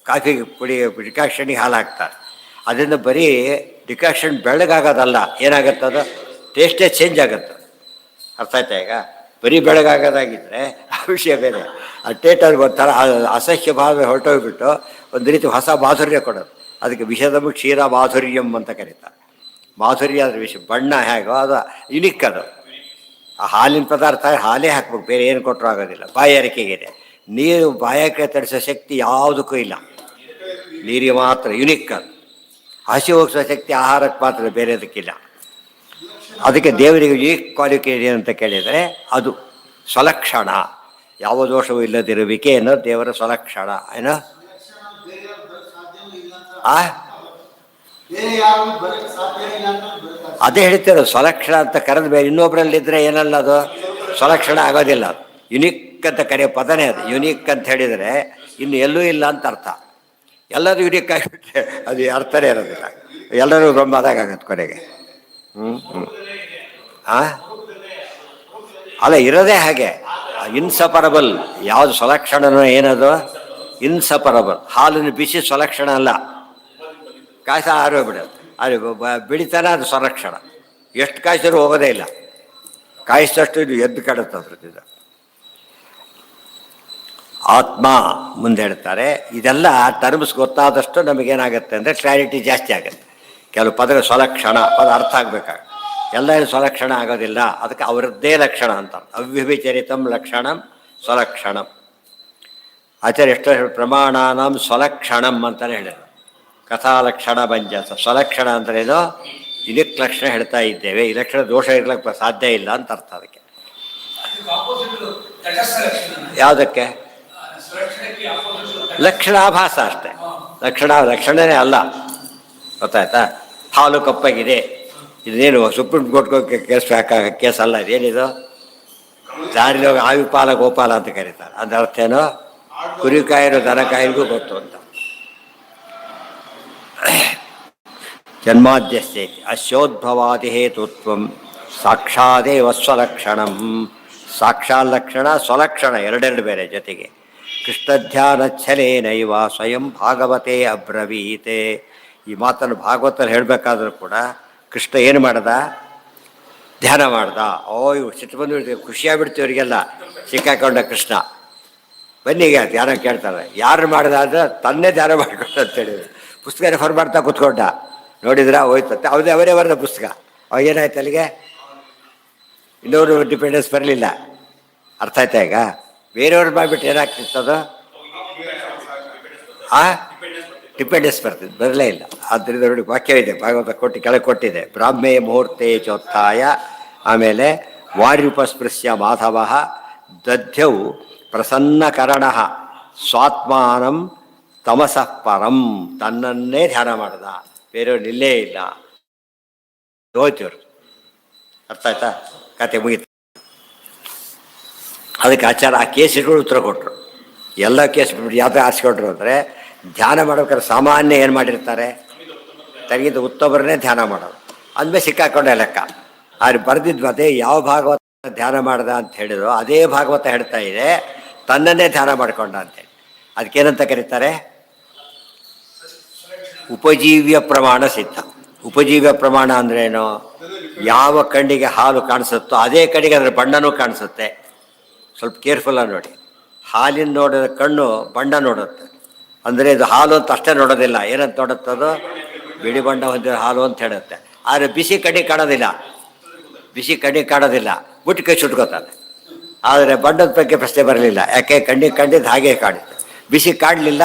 ಕಾಫಿ ಪುಡಿ ಡಿಕಾಕ್ಷನಿಗೆ ಹಾಲು ಹಾಕ್ತಾರೆ, ಅದರಿಂದ ಬರೀ ಡಿಕಾಕ್ಷನ್ ಬೆಳಗಾಗೋದಲ್ಲ, ಏನಾಗುತ್ತದು ಟೇಸ್ಟೇ ಚೇಂಜ್ ಆಗುತ್ತೆ. ಅರ್ಥ ಆಯ್ತಾ? ಈಗ ಬರೀ ಬೆಳಗಾಗೋದಾಗಿದ್ದರೆ ಆ ವಿಷಯ ಬೇರೆ. ಆ ಟೇಟರ್ಗೆ ಒಂಥರ ಅಸಹ್ಯ ಭಾವ ಹೊರಟೋಗ್ಬಿಟ್ಟು ಒಂದು ರೀತಿ ಹೊಸ ಮಾಧುರ್ಯ ಕೊಡೋದು. ಅದಕ್ಕೆ ವಿಷದಮ ಕ್ಷೀರ ಮಾಧುರ್ಯಂ ಅಂತ ಕರೀತಾರೆ. ಮಾಧುರ್ಯ ಅದ್ರ ವಿಷಯ, ಬಣ್ಣ ಹೇಗೋ ಅದು ಯುನಿಕ್. ಅದು ಆ ಹಾಲಿನ ಪದಾರ್ಥ ಹಾಲೇ ಹಾಕ್ಬೇಕು, ಬೇರೆ ಏನು ಕೊಟ್ಟರು ಆಗೋದಿಲ್ಲ. ಬಾಯಾರಿಕೆಗಿದೆ. ನೀರು ಬಾಯಾರಿಕೆ ತಡಿಸೋ ಶಕ್ತಿ ಯಾವುದಕ್ಕೂ ಇಲ್ಲ, ನೀರಿಗೆ ಮಾತ್ರ ಯುನಿಕ್. ಅದು ಹಸಿ ಹೋಗಿಸೋ ಶಕ್ತಿ ಆಹಾರಕ್ಕೆ ಮಾತ್ರ, ಬೇರೆದಕ್ಕಿಲ್ಲ. ಅದಕ್ಕೆ ದೇವರಿಗೆ ಈ ಕ್ವಾಲಿಫಿಕೇಷನ್ ಅಂತ ಕೇಳಿದರೆ ಅದು ಸ್ವಲಕ್ಷಣ, ಯಾವ ದೋಷವೂ ಇಲ್ಲದಿರುವಿಕೆ ಅನ್ನೋದು ದೇವರ ಸ್ವಲಕ್ಷಣ. ಏನೋ ಅದೇ ಹೇಳ್ತಿರೋ ಸ್ವಲಕ್ಷಣ ಅಂತ ಕರೆದ ಬೇರೆ ಇನ್ನೊಬ್ರಲ್ಲಿದ್ದರೆ ಏನಲ್ಲ ಅದು ಸ್ವಲಕ್ಷಣ ಆಗೋದಿಲ್ಲ. ಅದು ಯುನಿಕ್ ಅಂತ ಕರೆಯೋ ಪದನೇ ಅದು. ಯುನಿಕ್ ಅಂತ ಹೇಳಿದರೆ ಇನ್ನು ಎಲ್ಲೂ ಇಲ್ಲ ಅಂತ ಅರ್ಥ. ಎಲ್ಲರೂ ಯುನಿಕ್ ಆಗಿಬಿಟ್ರೆ ಅದು ಅರ್ಥನೇ ಇರೋದಿಲ್ಲ. ಎಲ್ಲರೂ ಬ್ರಹ್ಮದಾಗತ್ತೆ ಕೊನೆಗೆ. ಅಲ್ಲ, ಇರೋದೇ ಹಾಗೆ ಇನ್ಸಪರಬಲ್. ಯಾವುದು ಸ್ವಲಕ್ಷಣನೋ ಏನದು ಇನ್ಸಪರಬಲ್. ಹಾಲನ್ನು ಬಿಸಿ ಸ್ವಲಕ್ಷಣ ಅಲ್ಲ, ಕಾಯಿಸ ಆರೋಗ್ಬಿಡುತ್ತೆ. ಅದು ಬಿಡಿತಾನ ಅದು ಸ್ವಲಕ್ಷಣ. ಎಷ್ಟು ಕಾಯಿಸಿದ್ರು ಹೋಗೋದೇ ಇಲ್ಲ. ಕಾಯಿಸಿದಷ್ಟು ಇದು ಎದ್ದು ಕಾಡುತ್ತೆ ಅದ್ರದ್ದು. ಆತ್ಮ ಮುಂದೆ ಹೇಳ್ತಾರೆ. ಇದೆಲ್ಲ ಟರ್ಮ್ಸ್ ಗೊತ್ತಾದಷ್ಟು ನಮಗೇನಾಗುತ್ತೆ ಅಂದರೆ ಕ್ಲಾರಿಟಿ ಜಾಸ್ತಿ ಆಗುತ್ತೆ. ಕೆಲವು ಪದಗಳು ಸ್ವಲಕ್ಷಣ ಪದ ಅರ್ಥ ಆಗಬೇಕಾಗ ಎಲ್ಲ ಸ್ವಲಕ್ಷಣ ಆಗೋದಿಲ್ಲ. ಅದಕ್ಕೆ ಅವರದ್ದೇ ಲಕ್ಷಣ ಅಂತ. ಅವ್ಯಭಿಚರಿತಂ ಲಕ್ಷಣಂ ಸ್ವಲಕ್ಷಣಂ. ಆಚಾರ್ಯ ಎಷ್ಟೋ ಪ್ರಮಾಣಾನಾಂ ಸ್ವಲಕ್ಷಣಂ ಅಂತಲೇ ಹೇಳಿದರು. ಕಥಾಲಕ್ಷಣ ಬಂಜಸ. ಸ್ವಲಕ್ಷಣ ಅಂದ್ರೇನು? ಇದಕ್ಕೆ ಲಕ್ಷಣ ಹೇಳ್ತಾ ಇದ್ದೇವೆ, ಈ ಲಕ್ಷಣ ದೋಷ ಇರ್ಲಿಕ್ಕೆ ಸಾಧ್ಯ ಇಲ್ಲ ಅಂತ ಅರ್ಥ. ಅದಕ್ಕೆ ಯಾವುದಕ್ಕೆ ಲಕ್ಷಣಾಭಾಸ ಅಷ್ಟೇ. ಲಕ್ಷಣನೇ ಅಲ್ಲ. ಗೊತ್ತಾಯ್ತಾ? ಹಾಲು ಕಪ್ಪಾಗಿದೆ, ಇದೇನು ಸುಪ್ರೀಂ ಕೋರ್ಟ್ಗೆ ಕೇಸ್ ಅಲ್ಲ. ಇದೇನಿದು? ದಾರಿಲಿ ಹೋಗಿ ಆವಿಪಾಲ ಗೋಪಾಲ ಅಂತ ಕರೀತಾರೆ. ಅದ್ರ ಅರ್ಥ ಏನು? ಕುರಿಕಾಯರು ದನಕಾಯರಿಗೂ ಗೊತ್ತು ಅಂತ. ಜನ್ಮಾದ್ಯಸ್ಯ ಅಸ್ಯೋದ್ಭವಾದಿ ಹೇತುತ್ವಂ ಸಾಕ್ಷಾದೇವ ಸ್ವಲಕ್ಷಣಂ. ಸಾಕ್ಷಾಲ್ಲಕ್ಷಣ ಸ್ವಲಕ್ಷಣ ಎರಡೆರಡು ಬೇರೆ. ಜೊತೆಗೆ ಕೃಷ್ಣಧ್ಯಾನಚ್ಛಲೇನೈವ ಸ್ವಯಂ ಭಾಗವತೆ ಅಬ್ರವೀತೆ. ಈ ಮಾತನ್ನು ಭಾಗವತಲ್ಲಿ ಹೇಳಬೇಕಾದ್ರೂ ಕೂಡ ಕೃಷ್ಣ ಏನು ಮಾಡ್ದ? ಧ್ಯಾನ ಮಾಡ್ದ. ಇವು ಸಿಟ್ಟು ಬಂದುಬಿಡ್ತೀವಿ, ಖುಷಿಯಾಗ್ಬಿಡ್ತೀವಿ ಅವರಿಗೆಲ್ಲ. ಸಿಕ್ಕಾಕೊಂಡ ಕೃಷ್ಣ ಬನ್ನಿಗೆ ಧ್ಯಾನ ಕೇಳ್ತಾರೆ. ಯಾರು ಮಾಡ್ದ ಅಂದರೆ ತನ್ನೇ ಧ್ಯಾನ ಮಾಡ್ಕೊಂಡು ಅಂತೇಳಿ ಪುಸ್ತಕ ರೆಫರ್ ಮಾಡ್ತಾ ಕೂತ್ಕೊಂಡ. ನೋಡಿದ್ರ ಹೋಯ್ತಂತೆ. ಅವರೇ ಬರೆದ ಪುಸ್ತಕ. ಅವಾಗ ಏನಾಯ್ತು ಅಲ್ಲಿಗೆ? ಇನ್ನೊರು ಡಿಪೆಂಡೆನ್ಸ್ ಬರಲಿಲ್ಲ. ಅರ್ಥ ಆಯ್ತಾ? ಈಗ ಬೇರೆಯವ್ರು ಮಾಡಿಬಿಟ್ಟು ಏನಾಗ್ತಿತ್ತದು? ಡಿಪೆಂಡೆನ್ಸ್ ಬರ್ತಿದ್ದು ಬರಲೇ ಇಲ್ಲ. ಆದ್ದರಿಂದ ನೋಡಿ ವಾಕ್ಯವಿದೆ, ಭಾಗವತ ಕೆಳಗೆ ಕೊಟ್ಟಿದೆ. ಬ್ರಾಹ್ಮೇ ಮುಹೂರ್ತೆ ಚೋತ್ಥಾಯ, ಆಮೇಲೆ ವಾರ್ಯುಪಸ್ಪೃಶ್ಯ ಮಾಧವ ದಧ್ಯೌ ಪ್ರಸನ್ನಕರಣ ಸ್ವಾತ್ಮಾನಂ ತಮಸಃ ಪರಂ. ತನ್ನನ್ನೇ ಧ್ಯಾನ ಮಾಡ್ದ, ಬೇರೆಯವ್ರು ನಿಲ್ಲೇ ಇಲ್ಲ. ಹೋಯ್ತಿವ್ರು. ಅರ್ಥ ಆಯ್ತಾ? ಕತೆ ಮುಗಿತು. ಅದಕ್ಕೆ ಆಚಾರ ಆ ಕೇಸ್ಗಳು ಉತ್ತರ ಕೊಟ್ಟರು. ಎಲ್ಲ ಕೇಸ್ ಯಾವ್ದು ಆರಿಸ್ಕೊಟ್ರು ಅಂದರೆ, ಧ್ಯಾನ ಮಾಡ್ಬೇಕಾದ್ರೆ ಸಾಮಾನ್ಯ ಏನು ಮಾಡಿರ್ತಾರೆ? ತನಗಿಂತ ಉತ್ತಮರನ್ನೇ ಧ್ಯಾನ ಮಾಡೋದು. ಅಂದಮೇಲೆ ಸಿಕ್ಕಾಕೊಂಡೆ ಲೆಕ್ಕ. ಆದ್ರೆ ಬರೆದಿದ್ವು ಅದೇ ಯಾವ ಭಾಗವತ ಧ್ಯಾನ ಮಾಡ್ದ ಅಂತ ಹೇಳಿದ್ರು ಅದೇ ಭಾಗವತ ಹೇಳ್ತಾ ಇದೆ ತನ್ನನ್ನೇ ಧ್ಯಾನ ಮಾಡಿಕೊಂಡ ಅಂತೇಳಿ. ಅದಕ್ಕೇನಂತ ಕರೀತಾರೆ? ಉಪಜೀವ್ಯ ಪ್ರಮಾಣ ಸಿದ್ಧ. ಉಪಜೀವ್ಯ ಪ್ರಮಾಣ ಅಂದ್ರೇನು? ಯಾವ ಕಣ್ಣಿಗೆ ಹಾಲು ಕಾಣಿಸುತ್ತೋ ಅದೇ ಕಣ್ಣಿಗೆ ಅದರ ಬಣ್ಣನೂ ಕಾಣಿಸುತ್ತೆ. ಸ್ವಲ್ಪ ಕೇರ್ಫುಲ್ಲಾಗಿ ನೋಡಿ. ಹಾಲಿನ ನೋಡಿದ ಕಣ್ಣು ಬಣ್ಣ ನೋಡುತ್ತೆ. ಅಂದರೆ ಇದು ಹಾಲು ಅಂತ ಅಷ್ಟೇ ನೋಡೋದಿಲ್ಲ. ಏನಂತ ನೋಡುತ್ತದು? ಬಿಳಿ ಬಣ್ಣ ಹೊಂದಿರೋ ಹಾಲು ಅಂತ ಹೇಳುತ್ತೆ. ಆದರೆ ಬಿಸಿ ಕಣ್ಣಿಗೆ ಕಾಣೋದಿಲ್ಲ. ಬಿಸಿ ಕಣ್ಣಿಗೆ ಕಾಣೋದಿಲ್ಲ, ಮುಟ್ಟಿ ಕೈ ಸುಟ್ಕೋತಾನೆ. ಆದರೆ ಬಣ್ಣದ ಬಗ್ಗೆ ಪ್ರಶ್ನೆ ಬರಲಿಲ್ಲ. ಯಾಕೆ? ಕಣ್ಣಿಗೆ ಕಂಡಿದ್ದು ಹಾಗೇ ಕಾಣುತ್ತೆ. ಬಿಸಿ ಕಾಣಲಿಲ್ಲ.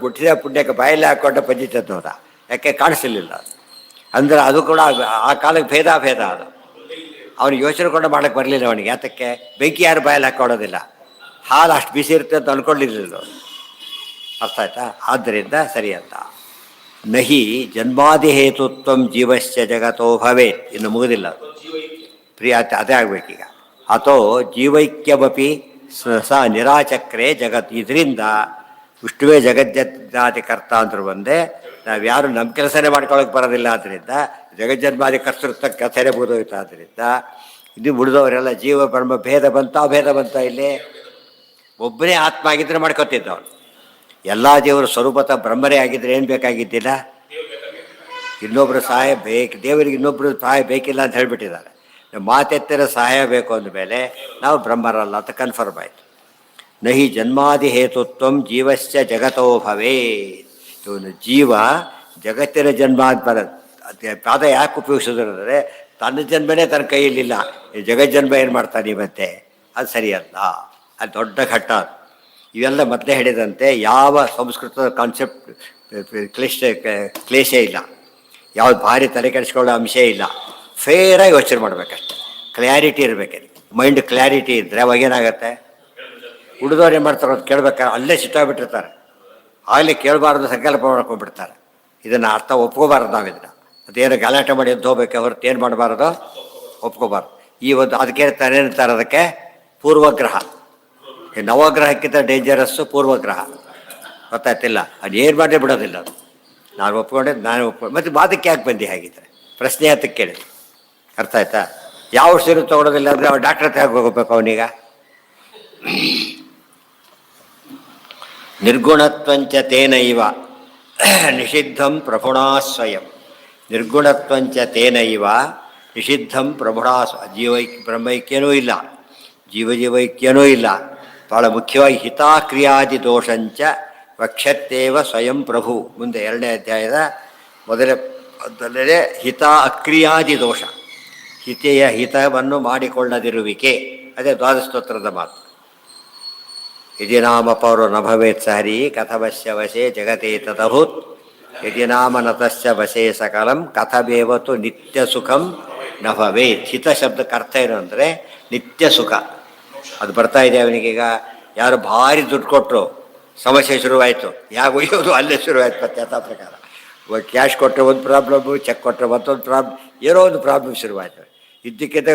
ಮುಟ್ಟಿದ ಪುಣ್ಯಕ್ಕೆ ಬಾಯಲ್ಲಿ ಹಾಕ್ಕೊಂಡ ಪಂಜಿತದ್ದು ಹೋದ. ಯಾಕೆ? ಕಾಣಿಸಲಿಲ್ಲ. ಅಂದರೆ ಅದು ಕೂಡ ಆ ಕಾಲಕ್ಕೆ ಭೇದ ಅದು. ಅವನಿಗೆ ಯೋಚನೆ ಕೊಂಡು ಮಾಡೋಕ್ಕೆ ಬರಲಿಲ್ಲ ಅವನಿಗೆ. ಯಾತಕ್ಕೆ? ಬೆಂಕಿ ಯಾರು ಬಾಯಲ್ಲಿ ಹಾಕ್ಕೊಳ್ಳೋದಿಲ್ಲ. ಹಾಲು ಅಷ್ಟು ಬಿಸಿ ಇರುತ್ತೆ ಅಂತ ಅಂದ್ಕೊಂಡಿರಲಿಲ್ಲ. ಅರ್ಥ ಆಯ್ತಾ? ಆದ್ದರಿಂದ ಸರಿ ಅಂತ. ನಹಿ ಜನ್ಮಾದಿ ಹೇತುತ್ವಂ ಜೀವಶ್ಚ ಜಗತೋ ಭವೇತ್. ಇನ್ನು ಮುಗುದಿಲ್ಲ ಪ್ರಿಯ. ಅದೇ ಆಗಬೇಕೀಗ. ಅಥೋ ಜೀವೈಕ್ಯಮಪಿ ಸ ನಿರಾಚಕ್ರೆ ಜಗತ್. ಇದರಿಂದ ವಿಷ್ಣುವೇ ಜಗಜ್ಜನ್ಮಾದಿ ಕರ್ತ ಅಂತರು ಬಂದೆ. ನಾವ್ಯಾರು ನಮ್ಮ ಕೆಲಸನೇ ಮಾಡ್ಕೊಳ್ಳೋಕೆ ಬರೋದಿಲ್ಲ. ಆದ್ದರಿಂದ ಜಗಜ್ಜನ್ಮಾದಿ ಕರ್ತೃತ್ವ ಕೆಲಸನೇ ಮುಗಿದೋಯ್ತು. ಆದ್ದರಿಂದ ಇದು ಉಳಿದವರೆಲ್ಲ ಜೀವ ಬ್ರಹ್ಮ ಭೇದ ಬಂತ, ಅಭೇದ ಬಂತ. ಇಲ್ಲಿ ಒಬ್ಬನೇ ಆತ್ಮ ಆಗಿದ್ರೆ ಮಾಡ್ಕೊತಿದ್ದ ಅವನು. ಎಲ್ಲ ದೇವರು ಸ್ವರೂಪತ ಬ್ರಹ್ಮರೇ ಆಗಿದ್ರೆ ಏನು ಬೇಕಾಗಿದ್ದಿಲ್ಲ. ಇನ್ನೊಬ್ಬರು ಸಹಾಯ ಬೇಕು, ದೇವರಿಗೆ ಇನ್ನೊಬ್ಬರು ಸಹಾಯ ಬೇಕಿಲ್ಲ ಅಂತ ಹೇಳಿಬಿಟ್ಟಿದ್ದಾರೆ. ಮಾತೆತ್ತಿರ ಸಹಾಯ ಬೇಕು ಅಂದಮೇಲೆ ನಾವು ಬ್ರಹ್ಮರಲ್ಲ ಅಂತ ಕನ್ಫರ್ಮ್ ಆಯಿತು. ನಹಿ ಜನ್ಮಾದಿ ಹೇತುತ್ವಂ ಜೀವಶ್ಚ ಜಗತೋ ಭವೇ. ಇವನು ಜೀವ ಜಗತ್ತಿನ ಜನ್ಮ ಅಂತ ಪಾದ ಯಾಕೆ ಉಪಯೋಗಿಸೋದಂದರೆ ತನ್ನ ಜನ್ಮನೇ ತನ್ನ ಕೈಯಲ್ಲಿಲ್ಲ. ಜಗಜ್ಜನ್ಮ ಏನು ಮಾಡ್ತಾನೆ ಮತ್ತೆ? ಅದು ಸರಿಯಲ್ಲ. ಅದು ದೊಡ್ಡ ಘಟ್ಟ. ಇವೆಲ್ಲ ಮೊದಲೇ ಹೇಳಿದಂತೆ ಯಾವ ಸಂಸ್ಕೃತದ ಕಾನ್ಸೆಪ್ಟ್ ಕ್ಲೇಶೇ ಇಲ್ಲ. ಯಾವ್ದು ಭಾರಿ ತಲೆ ಕೆಡಿಸ್ಕೊಳ್ಳೋ ಅಂಶ ಇಲ್ಲ. ಫೇರಾಗಿ ಯೋಚನೆ ಮಾಡಬೇಕಷ್ಟೆ. ಕ್ಲ್ಯಾರಿಟಿ ಇರಬೇಕು. ಮೈಂಡ್ ಕ್ಲ್ಯಾರಿಟಿ ಇದ್ದರೆ ಅವಾಗೇನಾಗತ್ತೆ? ಉಳಿದವ್ರು ಏನು ಮಾಡ್ತಾರೆ? ಅದು ಕೇಳ್ಬೇಕಾದ್ರೆ ಅಲ್ಲೇ ಸಿಟ್ಟಾಗ್ಬಿಟ್ಟಿರ್ತಾರೆ. ಆಗಲೇ ಕೇಳಬಾರ್ದು ಸಂಕಲ್ಪ ಮಾಡ್ಕೊಂಡ್ಬಿಡ್ತಾರೆ. ಇದನ್ನು ಅರ್ಥ ಒಪ್ಕೋಬಾರ್ದು ನಾವು ಇದನ್ನು. ಅದೇನು ಗಲಾಟೆ ಮಾಡಿ ಎದ್ದು ಹೋಗ್ಬೇಕು ಹೊರತು ಏನು ಮಾಡಬಾರ್ದು, ಒಪ್ಕೋಬಾರ್ದು. ಈ ಒಂದು ಅದಕ್ಕೆ ಏನಂತಾರೆ, ಅದಕ್ಕೆ ಪೂರ್ವಗ್ರಹ. ಈ ನವಗ್ರಹಕ್ಕಿಂತ ಡೇಂಜರಸ್ಸು ಪೂರ್ವಗ್ರಹ. ಗೊತ್ತಾಯ್ತಿಲ್ಲ, ಅದು ಏನು ಮಾಡಿ ಬಿಡೋದಿಲ್ಲ ಅದು. ನಾನು ಒಪ್ಕೊಂಡಿದ್ದು ನಾನು ಮತ್ತು ಮಾತಕ್ಕೆ ಯಾಕೆ ಬಂದು ಹಾಗಿದ್ರೆ ಪ್ರಶ್ನೆ ಹತ್ತಕ್ಕೆ ಕೇಳಿ. ಅರ್ಥ ಆಯ್ತಾ? ಯಾವ ಔಷಧಿ ತೊಗೊಳೋದಿಲ್ಲ ಅಂದರೆ ಅವ್ನು ಡಾಕ್ಟ್ರ್ ಹತ್ರ ಹೋಗ್ಬೇಕು ಅವನೀಗ. ನಿರ್ಗುಣತ್ವಂಚ ತೇನೈವ ನಿಷಿದ್ಧಂ ಪ್ರಭುಣಾ ಸ್ವಯಂ. ನಿರ್ಗುಣತ್ವಂಚ ತೇನೈವ ನಿಷಿದ್ಧಂ ಪ್ರಭುಣಾ ಬ್ರಹ್ಮೈಕ್ಯನೂ ಇಲ್ಲ, ಜೀವೈಕ್ಯನೂ ಇಲ್ಲ. ಭಾಳ ಮುಖ್ಯವಾಗಿ ಹಿತಾಕ್ರಿಯಾದಿ ದೋಷಂಚ ವಕ್ಷತ್ತೇವ ಸ್ವಯಂ ಪ್ರಭು. ಮುಂದೆ 2ನೇ ಅಧ್ಯಾಯದ ಮೊದಲನೇ ಹಿತ ಅಕ್ರಿಯಾದಿ ದೋಷ, ಹಿತವನ್ನು ಮಾಡಿಕೊಳ್ಳದಿರುವಿಕೆ. ಅದೇ ದ್ವಾದಸ್ತೋತ್ರದ ಮಾತು. ಯದಿ ನಾಮ ಪೌರೋ ನ ಭವೇತ್ ಸಹರಿ ಕಥವಶ್ಯ ವಶೇ ಜಗತೇ ತದಭೂತ್. ಯದಿ ನಾಮ ನತಶ್ಯ ವಶೇ ಸಕಲಂ ಕಥಬೇವತು ನಿತ್ಯ ಸುಖಂ ನ ಭವೇತ್. ಹಿತ ಶಬ್ದಕ್ಕೆ ಅರ್ಥ ಏನು ಅಂದರೆ ನಿತ್ಯ ಸುಖ. ಅದು ಬರ್ತಾ ಇದೆ ಅವನಿಗೀಗ. ಯಾರು ಭಾರಿ ದುಡ್ಡು ಕೊಟ್ಟರು, ಸಮಸ್ಯೆ ಶುರುವಾಯಿತು. ಯಾಕೆ ಒಯ್ಯೋದು ಅಲ್ಲೇ ಶುರುವಾಯ್ತು ಮತ್ತೆ ಯಥಾ ಪ್ರಕಾರ. ಕ್ಯಾಶ್ ಕೊಟ್ಟರೆ ಒಂದು ಪ್ರಾಬ್ಲಮ್ಮು, ಚೆಕ್ ಕೊಟ್ಟರೆ ಮತ್ತೊಂದು ಪ್ರಾಬ್ಲಮ್, ಏನೋ ಒಂದು ಪ್ರಾಬ್ಲಮ್ ಶುರುವಾಯಿತು. ಇದ್ದಕ್ಕಿದ್ದ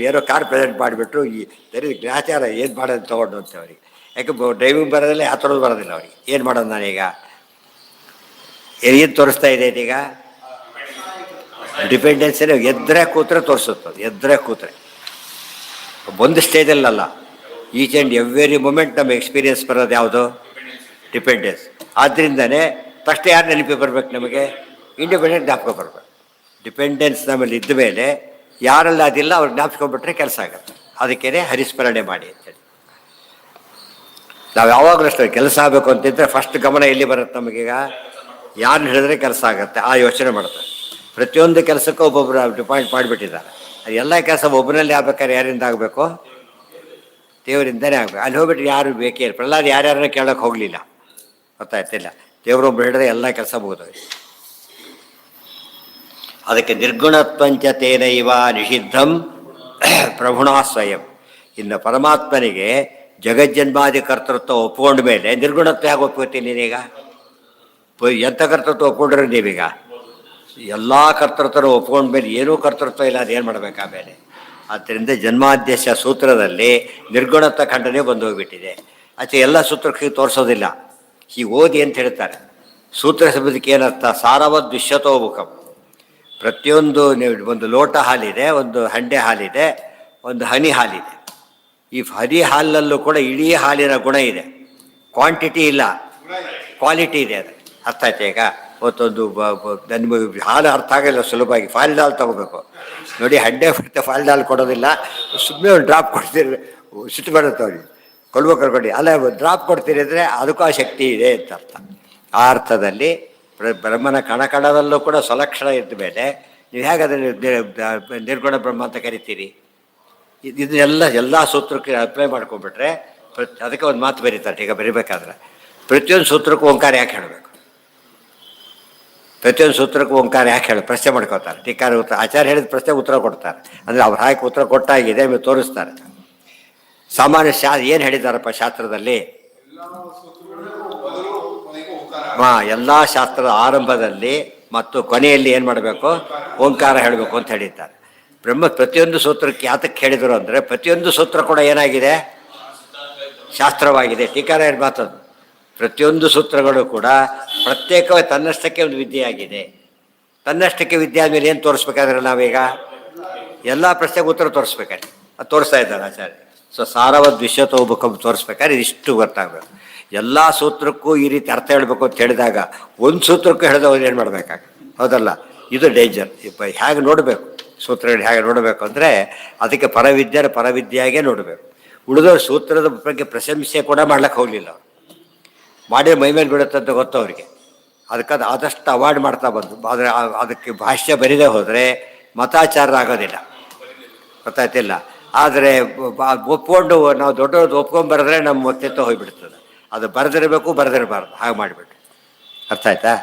ಏನೋ ಕಾರ್ ಪ್ರೆಸೆಂಟ್ ಮಾಡಿಬಿಟ್ರು. ಈ ಸರಿ ಗ್ರಾಚಾರ ಏನು ಮಾಡೋದು ತೊಗೊಂಡು ಅಂತ ಅವ್ರಿಗೆ. ಯಾಕೆ ಡ್ರೈವಿಂಗ್ ಬರೋದಿಲ್ಲ, ಆ ಥರದ್ದು ಬರೋದಿಲ್ಲ ಅವ್ರಿಗೆ. ಏನು ಮಾಡೋದು ನಾನೀಗ? ಏನು ತೋರಿಸ್ತಾ ಇದೆ ಇದೀಗ? ಡಿಪೆಂಡೆನ್ಸಿನೇ. ಎದ್ರೆ ಕೂತ್ರೆ ತೋರಿಸುತ್ತದೆ, ಎದ್ರೆ ಕೂತ್ರೆ. ಒಂದು ಸ್ಟೇಜಲ್ಲಲ್ಲ, ಈಚ್ ಆ್ಯಂಡ್ ಎವ್ರಿ ಮೂಮೆಂಟ್ ನಮ್ಮ ಎಕ್ಸ್ಪೀರಿಯನ್ಸ್ ಬರೋದು ಯಾವುದು? ಡಿಪೆಂಡೆನ್ಸ್. ಆದ್ದರಿಂದನೇ ಫಸ್ಟ್ ಯಾರು ನೆನಪಿ ಬರ್ಬೇಕು ನಮಗೆ? ಇಂಡಿಪೆಂಡೆಂಟ್ ಜ್ಞಾಪಕ ಬರ್ಬೇಕು. ಡಿಪೆಂಡೆನ್ಸ್ ನಮ್ಮಲ್ಲಿ ಇದ್ದ ಮೇಲೆ ಯಾರೆಲ್ಲ ಅದಿಲ್ಲ ಅವ್ರು ಜ್ಞಾಪಿಸ್ಕೊಂಡ್ಬಿಟ್ರೆ ಕೆಲಸ ಆಗುತ್ತೆ. ಅದಕ್ಕೇ ಹರಿಸ್ಮರಣೆ ಮಾಡಿ ಅಂತೇಳಿ. ನಾವು ಯಾವಾಗಲೂ ಅಷ್ಟೇ ಕೆಲಸ ಆಗಬೇಕು ಅಂತಿದ್ರೆ ಫಸ್ಟ್ ಗಮನ ಎಲ್ಲಿ ಬರುತ್ತೆ ನಮಗೀಗ? ಯಾರನ್ನ ಹಿಡಿದ್ರೆ ಕೆಲಸ ಆಗುತ್ತೆ ಆ ಯೋಚನೆ ಮಾಡ್ತಾರೆ. ಪ್ರತಿಯೊಂದು ಕೆಲಸಕ್ಕೂ ಒಬ್ಬೊಬ್ಬರು ಡಿಪಾಯಿಂಟ್ ಮಾಡಿಬಿಟ್ಟಿದ್ದಾರೆ. ಅದು ಎಲ್ಲ ಕೆಲಸ ಒಬ್ಬನಲ್ಲಿ ಆಗ್ಬೇಕಾದ್ರೆ ಯಾರಿಂದ ಆಗಬೇಕು? ದೇವರಿಂದನೇ ಆಗಬೇಕು. ಅಲ್ಲಿ ಹೋಗ್ಬಿಟ್ಟು ಯಾರು ಬೇಕೇ ಪ್ರಹ್ಲಾದ ಯಾರ್ಯಾರನ್ನ ಕೇಳೋಕೆ ಹೋಗಲಿಲ್ಲ. ಗೊತ್ತಾಯ್ತಿಲ್ಲ, ದೇವರೊಬ್ಬರು ಹಿಡಿದ್ರೆ ಎಲ್ಲ ಕೆಲಸ ಮುಗಿದೋಯ್ತು. ಅದಕ್ಕೆ ನಿರ್ಗುಣತ್ವಂಚ ತೇನೈವ ನಿಷಿದ್ಧಂ ಪ್ರಭುಣಾ ಸ್ವಯಂ. ಇನ್ನು ಪರಮಾತ್ಮನಿಗೆ ಜಗಜ್ಜನ್ಮಾದಿ ಕರ್ತೃತ್ವ ಒಪ್ಕೊಂಡ ಮೇಲೆ ನಿರ್ಗುಣತ್ವ ಹೇಗೆ ಒಪ್ಕೋತೀನಿ ನೀನೀಗ? ಎಂಥ ಕರ್ತೃತ್ವ ಒಪ್ಕೊಂಡ್ರೆ ನೀವೀಗ? ಎಲ್ಲ ಕರ್ತೃತ್ವ ಒಪ್ಕೊಂಡ ಮೇಲೆ ಏನೂ ಕರ್ತೃತ್ವ ಇಲ್ಲ, ಅದೇನು ಮಾಡಬೇಕು ಆಮೇಲೆ? ಆದ್ದರಿಂದ ಜನ್ಮಾದ್ಯಶ ಸೂತ್ರದಲ್ಲಿ ನಿರ್ಗುಣತ್ವ ಖಂಡನೆ ಬಂದು ಹೋಗಿಬಿಟ್ಟಿದೆ. ಆಚೆ ಎಲ್ಲ ಸೂತ್ರಕ್ಕೆ ತೋರಿಸೋದಿಲ್ಲ. ಹೀಗೆ ಓದಿ ಅಂತ ಹೇಳ್ತಾರೆ. ಸೂತ್ರ ಶಬ್ದಕ್ಕೆ ಏನರ್ಥ? ಸಾರವದ್ ವಿಶ್ವತೋಮುಖಂ. ಪ್ರತಿಯೊಂದು ಒಂದು ಲೋಟ ಹಾಲಿದೆ, ಒಂದು ಹಂಡೆ ಹಾಲಿದೆ, ಒಂದು ಹನಿ ಹಾಲಿದೆ. ಈ ಹನಿ ಹಾಲಲ್ಲೂ ಕೂಡ ಇಡೀ ಹಾಲಿನ ಗುಣ ಇದೆ, ಕ್ವಾಂಟಿಟಿ ಇಲ್ಲ, ಕ್ವಾಲಿಟಿ ಇದೆ. ಅದು ಅರ್ಥ ಆಯ್ತು ಈಗ? ಮತ್ತೊಂದು ನಿಮಗೆ ಹಾಲು ಅರ್ಥ ಆಗಲ್ಲ ಸುಲಭವಾಗಿ. ಫಾಲ್ಡ್ ಹಾಲು ತೊಗೋಬೇಕು ನೋಡಿ, ಹಂಡೆ ಬರುತ್ತೆ, ಫಾಲ್ಡ್ ಹಾಲು ಕೊಡೋದಿಲ್ಲ. ಸುಮ್ಮನೆ ಒಂದು ಡ್ರಾಪ್ ಕೊಡ್ತೀರಿ, ಸಿಟ್ಟು ಬರುತ್ತೆ ಅವ್ರಿಗೆ. ಕೊಡ್ಬೇಕು ಅಲ್ಲ, ಡ್ರಾಪ್ ಕೊಡ್ತೀರಿ ಅಂದರೆ ಅದಕ್ಕೂ ಆ ಶಕ್ತಿ ಇದೆ ಅಂತ ಅರ್ಥ. ಆ ಅರ್ಥದಲ್ಲಿ ಬ್ರಹ್ಮನ ಕಣಕಣದಲ್ಲೂ ಕೂಡ ಸ್ವಲಕ್ಷಣ ಇದ್ದ ಮೇಲೆ ನೀವು ಹೇಗೆ ಅದನ್ನು ನಿರ್ಗುಣ ಬ್ರಹ್ಮ ಅಂತ ಕರಿತೀರಿ? ಇದನ್ನೆಲ್ಲ ಸೂತ್ರಕ್ಕೆ ಅಪ್ಲೈ ಮಾಡ್ಕೊಂಡ್ಬಿಟ್ರೆ ಅದಕ್ಕೆ ಒಂದು ಮಾತು ಬರೀತಾರೆ. ಈಗ ಬರಿಬೇಕಾದ್ರೆ ಪ್ರತಿಯೊಂದು ಸೂತ್ರಕ್ಕೂ ಓಂಕಾರ ಯಾಕೆ ಹೇಳಬೇಕು? ಪ್ರತಿಯೊಂದು ಸೂತ್ರಕ್ಕೂ ಓಂಕಾರ ಯಾಕೆ ಹೇಳಿ ಪ್ರಶ್ನೆ ಮಾಡ್ಕೋತಾರೆ. ಟೀಕಾರ ಉತ್ತರ ಆಚಾರ್ಯ ಹೇಳಿದ ಪ್ರಶ್ನೆ ಉತ್ತರ ಕೊಡ್ತಾರೆ. ಅಂದರೆ ಅವ್ರು ಹಾಕಿ ಉತ್ತರ ಕೊಟ್ಟಾಗಿದೆ ಆಮೇಲೆ ತೋರಿಸ್ತಾರೆ. ಸಾಮಾನ್ಯ ಏನು ಹೇಳಿದಾರಪ್ಪ ಶಾಸ್ತ್ರದಲ್ಲಿ? ಎಲ್ಲ ಶಾಸ್ತ್ರದ ಆರಂಭದಲ್ಲಿ ಮತ್ತು ಕೊನೆಯಲ್ಲಿ ಏನು ಮಾಡಬೇಕು? ಓಂಕಾರ ಹೇಳಬೇಕು ಅಂತ ಹೇಳಿದ್ದಾರೆ. ಬ್ರಹ್ಮ ಪ್ರತಿಯೊಂದು ಸೂತ್ರಕ್ಕೆ ಯಾತಕ್ಕೆ ಹೇಳಿದರು ಅಂದರೆ ಪ್ರತಿಯೊಂದು ಸೂತ್ರ ಕೂಡ ಏನಾಗಿದೆ? ಶಾಸ್ತ್ರವಾಗಿದೆ. ಟೀಕಾರ ಏನು ಮಾತದು? ಪ್ರತಿಯೊಂದು ಸೂತ್ರಗಳು ಕೂಡ ಪ್ರತ್ಯೇಕವಾಗಿ ತನ್ನಷ್ಟಕ್ಕೆ ಒಂದು ವಿದ್ಯೆಯಾಗಿದೆ. ತನ್ನಷ್ಟಕ್ಕೆ ವಿದ್ಯೆ ಆದಮೇಲೆ ಏನು ತೋರಿಸ್ಬೇಕಾದ್ರೆ ನಾವೀಗ ಎಲ್ಲ ಪ್ರಶ್ನೆಗೆ ಉತ್ತರ ತೋರಿಸ್ಬೇಕಾದ್ರೆ ಅದು ತೋರಿಸ್ತಾ ಇದ್ದಾರೆ ಆಚಾರ್ಯ. ಸೊ ಸಾರವದ್ ವಿಶ್ವತೋಮುಖಂ ತೋರಿಸ್ಬೇಕಾದ್ರೆ ಇದಿಷ್ಟು ಗೊತ್ತಾಗಬೇಕು. ಎಲ್ಲ ಸೂತ್ರಕ್ಕೂ ಈ ರೀತಿ ಅರ್ಥ ಹೇಳಬೇಕು ಅಂತ ಹೇಳಿದಾಗ ಒಂದು ಸೂತ್ರಕ್ಕೂ ಹೇಳಿದವ್ರು ಏನು ಮಾಡಬೇಕಾಗ? ಹೌದಲ್ಲ, ಇದು ಡೇಂಜರ್. ಹೇಗೆ ನೋಡಬೇಕು ಸೂತ್ರಗಳು, ಹೇಗೆ ನೋಡಬೇಕು ಅಂದರೆ ಅದಕ್ಕೆ ಪರವಿದ್ಯಾಗೆ ನೋಡಬೇಕು. ಉಳಿದವ್ರು ಸೂತ್ರದ ಬಗ್ಗೆ ಪ್ರಶಂಸೆ ಕೂಡ ಮಾಡ್ಲಿಕ್ಕೆ ಹೋಗಲಿಲ್ಲ. ಅವರು ಮಾಡಿದ್ರೆ ಮೈಮೇಲೆ ಬಿಡುತ್ತೆ ಅಂತ ಗೊತ್ತು ಅವರಿಗೆ. ಅದಕ್ಕೆ ಆದಷ್ಟು ಅವಾಯ್ಡ್ ಮಾಡ್ತಾ ಬಂದು. ಆದರೆ ಅದಕ್ಕೆ ಭಾಷ್ಯ ಬರೀದೇ ಹೋದರೆ ಮತಾಚಾರರಾಗೋದಿಲ್ಲ. ಗೊತ್ತಾಯ್ತಿಲ್ಲ. ಆದರೆ ಒಪ್ಕೊಂಡು ನಾವು ದೊಡ್ಡವ್ರದ್ದು ಒಪ್ಕೊಂಡ್ಬರೆದ್ರೆ ನಮ್ಮ ವ್ಯಕ್ತಿತ್ವ ಹೋಗಿಬಿಡ್ತದೆ. ಅದು ಬರೆದಿರಬೇಕು, ಬರೆದಿರಬಾರ್ದು, ಹಾಗೆ ಮಾಡಿಬಿಟ್ಟು. ಅರ್ಥ ಆಯ್ತಾ?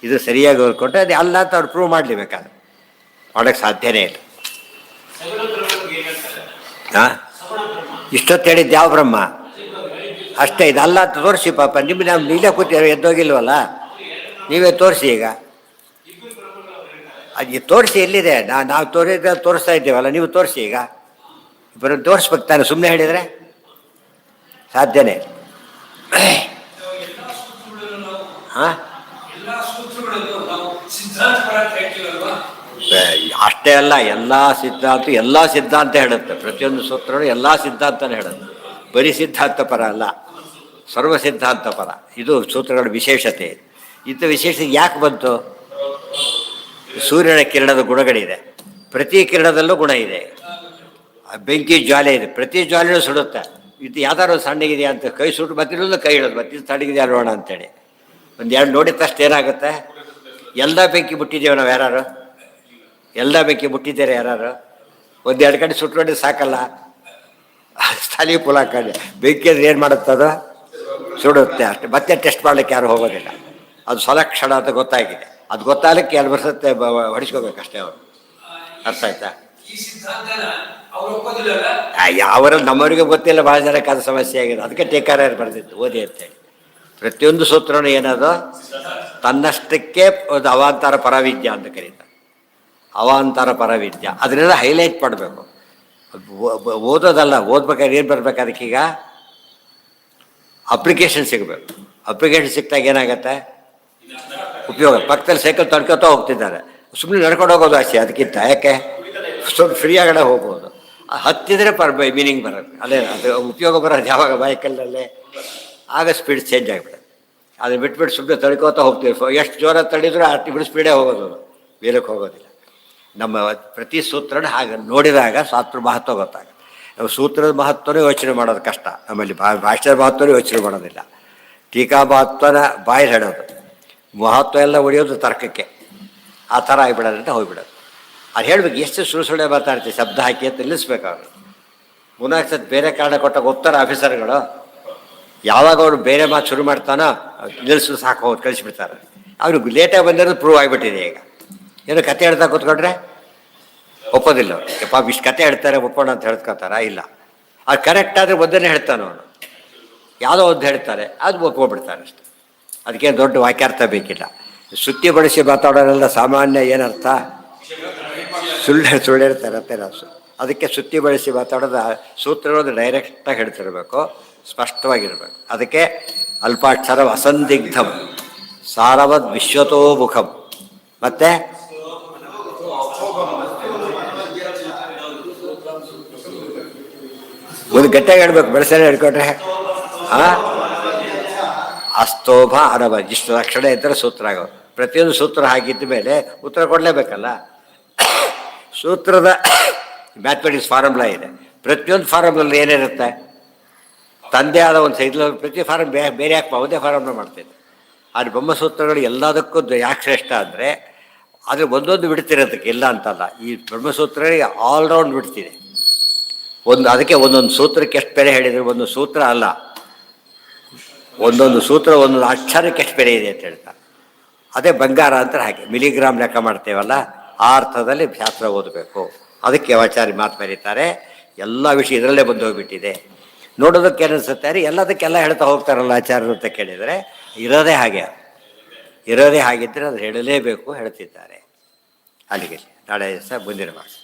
ಇದು ಸರಿಯಾಗಿ ಓದ್ಕೊಂಡ್ರೆ ಅದು ಅಲ್ಲ ಅಂತ ಅವ್ರು ಪ್ರೂವ್ ಮಾಡಲೇಬೇಕಾದ್ರೆ ಮಾಡೋಕ್ಕೆ ಸಾಧ್ಯನೇ ಇಲ್ಲ. ಹಾಂ, ಇಷ್ಟೊತ್ತು ಹೇಳಿದ್ದು ಯಾವ ಬ್ರಹ್ಮ? ಅಷ್ಟೇ. ಇದು ಅಲ್ಲ ಅಂತ ತೋರಿಸಿ ಪಾಪ. ನಾವು ನೀಲೇ ಕೂತಿ ಎದ್ದೋಗಿಲ್ವಲ್ಲ, ನೀವೇ ತೋರಿಸಿ. ಈಗ ಅದು ತೋರಿಸಿ ಎಲ್ಲಿದೆ? ನಾವು ತೋರಿಸ್ತಾ ಇದ್ದೇವಲ್ಲ, ನೀವು ತೋರಿಸಿ. ಈಗ ಬರೋ ತೋರಿಸ್ಬೇಕು ತಾನೆ, ಸುಮ್ಮನೆ ಹೇಳಿದರೆ ಸಾಧ್ಯನೇ. ಹಾಂ, ಅಷ್ಟೇ ಅಲ್ಲ, ಎಲ್ಲ ಸಿದ್ಧಾಂತ ಹೇಳುತ್ತೆ. ಪ್ರತಿಯೊಂದು ಸೂತ್ರಗಳು ಎಲ್ಲ ಸಿದ್ಧಾಂತನೇ ಹೇಳುತ್ತೆ. ಬರೀ ಸಿದ್ಧಾಂತ ಪರ ಅಲ್ಲ, ಸರ್ವ ಸಿದ್ಧಾಂತ ಪರ. ಇದು ಸೂತ್ರಗಳ ವಿಶೇಷತೆ. ಇಂಥ ವಿಶೇಷತೆ ಯಾಕೆ ಬಂತು? ಸೂರ್ಯನ ಕಿರಣದ ಗುಣಗಳಿದೆ, ಪ್ರತಿ ಕಿರಣದಲ್ಲೂ ಗುಣ ಇದೆ. ಬೆಂಕಿ ಜ್ವಾಲೆ ಇದೆ, ಪ್ರತಿ ಜ್ವಾಲೆಯೂ ಸುಡುತ್ತೆ. ಇದು ಯಾವ್ದಾದ್ರು ಸಣ್ಣಗಿದೆಯಾ ಅಂತ ಕೈ ಸುಟ್ಟು ಮತ್ತಿರೋದು ಕೈ ಇಡೋದು, ಮತ್ತಿದ್ದು ಸಣ್ಣಗಿದೆಯಾ ನೋಡೋಣ ಅಂತೇಳಿ ಒಂದು ಎರಡು ನೋಡಿದ ತಕ್ಷಣ ಏನಾಗುತ್ತೆ? ಎಲ್ಲ ಬೆಂಕಿ ಮುಟ್ಟಿದ್ದೇವೆ ನಾವು ಯಾರು? ಎಲ್ಲ ಬೆಂಕಿ ಮುಟ್ಟಿದ್ದೀರಾ ಯಾರು? ಒಂದೆರಡು ಕಡೆ ಸುಟ್ಟು ಸಾಕಲ್ಲ, ಸ್ಥಳೀಯ ಪುಲಾಕಡೆ ಬೆಂಕಿ ಅಂದ್ರೆ ಏನು ಮಾಡುತ್ತೆ? ಅದು ಸುಡುತ್ತೆ ಅಷ್ಟೇ. ಮತ್ತೆ ಟೆಸ್ಟ್ ಮಾಡ್ಲಿಕ್ಕೆ ಯಾರು ಹೋಗೋದಿಲ್ಲ. ಅದು ಸ್ವಲಕ್ಷಣ ಅಂತ ಗೊತ್ತಾಗಿದೆ. ಅದು ಗೊತ್ತಾಗಲಿಕ್ಕೆ ಎರಡು ವರ್ಷത്തെ ಹೊಡಿಸ್ಕೋಬೇಕಷ್ಟೇ ಅವರು. ಅರ್ಥ ಆಯ್ತಾ? ಅವರಲ್ಲಿ ನಮ್ಮವರಿಗೆ ಗೊತ್ತಿಲ್ಲ, ಭಾಳ ಜನಕ್ಕೆ ಅದು ಸಮಸ್ಯೆ ಆಗಿದೆ. ಅದಕ್ಕೆ ಟೇಕಾರ ಬರ್ತಿತ್ತು ಓದಿ ಅಂತೇಳಿ. ಪ್ರತಿಯೊಂದು ಸೂತ್ರನೂ ಏನದು ತನ್ನಷ್ಟಕ್ಕೆ ಒಂದು ಅವಾಂತರ ಪರವಿದ್ಯಾ ಅಂತ ಕರೀತಾರೆ. ಅವಾಂತರ ಪರವಿದ್ಯಾ ಅದನ್ನೆಲ್ಲ ಹೈಲೈಟ್ ಮಾಡಬೇಕು. ಓದೋದಲ್ಲ, ಓದ್ಬೇಕಾದ್ರೆ ಏನು ಬರ್ಬೇಕು? ಅದಕ್ಕೀಗ ಅಪ್ಲಿಕೇಶನ್ ಸಿಗಬೇಕು. ಅಪ್ಲಿಕೇಶನ್ ಸಿಕ್ತಾಗ ಏನಾಗತ್ತೆ? ಉಪಯೋಗ. ಪಕ್ಕದಲ್ಲಿ ಸೈಕಲ್ ತಡ್ಕೊತಾ ಹೋಗ್ತಿದ್ದಾರೆ, ಸುಮ್ಮನೆ ನಡ್ಕೊಂಡು ಹೋಗೋದು ಆಸೆ ಅದಕ್ಕಿಂತ. ಯಾಕೆ? ಸ್ವಲ್ಪ ಫ್ರೀ ಆಗಡೆ ಹೋಗ್ಬೋದು. ಹತ್ತಿದ್ರೆ ಮೀನಿಂಗ್ ಬರೋದು ಅದೇ. ಅದು ಉಪಯೋಗ ಬರೋದು ಯಾವಾಗ? ಬೈಕಲ್ಲೇ. ಆಗ ಸ್ಪೀಡ್ ಚೇಂಜ್ ಆಗಿಬಿಡುತ್ತೆ. ಅದನ್ನು ಬಿಟ್ಬಿಟ್ಟು ಸುಮ್ಮನೆ ತಡ್ಕೋತಾ ಹೋಗ್ತೀವಿ. ಎಷ್ಟು ಜೋರ ತಡಿದ್ರೂ ಅಷ್ಟು ಸ್ಪೀಡೇ ಹೋಗೋದು, ಬೇಲಕ್ಕೆ ಹೋಗೋದಿಲ್ಲ. ನಮ್ಮ ಪ್ರತಿ ಸೂತ್ರನ ಹಾಗೆ ನೋಡಿದಾಗ ಶಾಸ್ತ್ರ ಮಹತ್ವ ಗೊತ್ತಾಗುತ್ತೆ. ನಾವು ಸೂತ್ರದ ಮಹತ್ವನೇ ಯೋಚನೆ ಮಾಡೋದು ಕಷ್ಟ. ನಮ್ಮಲ್ಲಿ ಭಾಷೆಯ ಮಹತ್ವನೇ ಯೋಚನೆ ಮಾಡೋದಿಲ್ಲ. ಟೀಕಾ ಮಹತ್ವನ ಬಾಯಲ್ಲಿ ಹೇಳೋದು, ಮಹತ್ವ ಎಲ್ಲ ಹೊಡೆಯೋದು ತರ್ಕಕ್ಕೆ. ಆ ಥರ ಆಗಿಬಿಡೋದಂತ ಹೋಗ್ಬಿಡೋದು. ಅದು ಹೇಳ್ಬೇಕು, ಎಷ್ಟು ಸುಳ್ಳು ಮಾತಾಡ್ತೀವಿ ಶಬ್ದ ಹಾಕಿ ಅಂತ ನಿಲ್ಲಿಸ್ಬೇಕು ಅವರು. ಮುನಾಕ್ಸತ್ ಬೇರೆ ಕಾರಣ ಕೊಟ್ಟಾಗ ಹೋಗ್ತಾರೆ ಆಫೀಸರ್ಗಳು. ಯಾವಾಗ ಅವರು ಬೇರೆ ಮಾತು ಶುರು ಮಾಡ್ತಾನೋ ನಿಲ್ಲಿಸು ಸಾಕು, ಹೋಗಿ ಕಳಿಸ್ಬಿಡ್ತಾರೆ. ಅವ್ರಿಗೆ ಲೇಟಾಗಿ ಬಂದಿರೋದು ಪ್ರೂವ್ ಆಗಿಬಿಟ್ಟಿದೆ. ಈಗ ಏನೋ ಕತೆ ಹೇಳ್ತಾ ಕೂತ್ಕೊಂಡ್ರೆ ಒಪ್ಪೋದಿಲ್ಲ ಅವರು. ಯಪ್ಪ ಇಷ್ಟು ಕತೆ ಹೇಳ್ತಾರೆ ಒಪ್ಪೋಣ ಅಂತ ಹೇಳ್ಕೊತಾರ? ಇಲ್ಲ. ಅದು ಕರೆಕ್ಟ್ ಆದರೆ ಒಂದನ್ನೇ ಹೇಳ್ತಾನೆ ಅವನು. ಯಾವುದೋ ಒಂದು ಹೇಳ್ತಾರೆ, ಅದು ಒಪ್ಕೊಬಿಡ್ತಾರೆ ಅಷ್ಟೆ. ಅದಕ್ಕೆ ದೊಡ್ಡ ವಾಕ್ಯಾರ್ಥ ಬೇಕಿಲ್ಲ. ಸುತ್ತಿ ಬಳಸಿ ಮಾತಾಡೋರೆಲ್ಲ ಸಾಮಾನ್ಯ ಏನರ್ಥ? ಸುಳ್ಳು ಹೇಳ್ತಾರೆ ನಾವು. ಅದಕ್ಕೆ ಸುತ್ತಿ ಬಳಸಿ ಮಾತಾಡೋದು ಸೂತ್ರಗಳು ಡೈರೆಕ್ಟಾಗಿ ಹೇಳ್ತಿರ್ಬೇಕು, ಸ್ಪಷ್ಟವಾಗಿರ್ಬೇಕು. ಅದಕ್ಕೆ ಅಲ್ಪಾಕ್ಷರ ಅಸಂದಿಗ್ಧಂ ಸಾರವದ್ ವಿಶ್ವತೋಮುಖಂ. ಮತ್ತೆ ಒಂದು ಗಟ್ಟಿಯಾಗಿ ಹೇಳ್ಬೇಕು, ಬೆಳೆಸಲೇ ಹೇಳ್ಕೊಟ್ರೆ. ಅಸ್ತೋಭ ಅನಭ ಇಷ್ಟು ಲಕ್ಷಣ ಇದ್ದರೆ ಸೂತ್ರ ಆಗೋದು. ಪ್ರತಿಯೊಂದು ಸೂತ್ರ ಹಾಕಿದ್ದ ಮೇಲೆ ಉತ್ತರ ಕೊಡಲೇಬೇಕಲ್ಲ. ಸೂತ್ರದ ಮ್ಯಾಥಮೆಟಿಕ್ಸ್ ಫಾರ್ಮುಲಾ ಇದೆ. ಪ್ರತಿಯೊಂದು ಫಾರ್ಮುಲಲ್ಲಿ ಏನಿರುತ್ತೆ? ತಂದೆ ಆದ ಒಂದು ಸೈಡ್ಲ ಪ್ರತಿ ಫಾರ್ಮ್ ಬೇರೆ ಯಾಕೆ ಒಂದೇ ಫಾರ್ಮುಲಾ ಮಾಡ್ತಿದ್ದೆ. ಆದರೆ ಬ್ರಹ್ಮಸೂತ್ರಗಳು ಎಲ್ಲದಕ್ಕೂ ಯಾಕೆ ಶ್ರೇಷ್ಠ ಅಂದರೆ ಆದರೆ ಒಂದೊಂದು ಬಿಡ್ತಿರೋದಕ್ಕೆ ಇಲ್ಲ ಅಂತಲ್ಲ. ಈ ಬ್ರಹ್ಮಸೂತ್ರಗಳಿಗೆ ಆಲ್ರೌಂಡ್ ಬಿಡ್ತಿದೆ. ಅದಕ್ಕೆ ಒಂದೊಂದು ಸೂತ್ರಕ್ಕೆ ಎಷ್ಟು ಬೆಲೆ ಹೇಳಿದರೆ ಒಂದು ಸೂತ್ರ ಅಲ್ಲ, ಒಂದೊಂದು ಸೂತ್ರ ಒಂದೊಂದು ಅಕ್ಷರಕ್ಕೆ ಎಷ್ಟು ಬೆಲೆ ಇದೆ ಅಂತ ಹೇಳ್ತಾರೆ. ಅದೇ ಬಂಗಾರ ಅಂತ ಹಾಗೆ ಮಿಲಿಗ್ರಾಮ್ ಲೆಕ್ಕ ಮಾಡ್ತೇವಲ್ಲ, ಆ ಅರ್ಥದಲ್ಲಿ ಶಾಸ್ತ್ರ ಓದಬೇಕು. ಅದಕ್ಕೆ ಆಚಾರ್ಯ ಮಾತು ಬರೀತಾರೆ. ಎಲ್ಲ ವಿಷಯ ಇದರಲ್ಲೇ ಬಂದು ಹೋಗ್ಬಿಟ್ಟಿದೆ. ನೋಡೋದಕ್ಕೆ ಅನಿಸುತ್ತಾರೆ ಎಲ್ಲದಕ್ಕೆಲ್ಲ ಹೇಳ್ತಾ ಹೋಗ್ತಾರಲ್ಲ ಆಚಾರ್ಯರು ಅಂತ ಕೇಳಿದರೆ ಇರೋದೇ ಹಾಗಿದ್ದರೆ ಅದು ಹೇಳಲೇಬೇಕು, ಹೇಳ್ತಿದ್ದಾರೆ. ಅಲ್ಲಿಗೆ ನಾಳೆ ದಿವಸ ಬಂದಿರಬಾರ್ದು.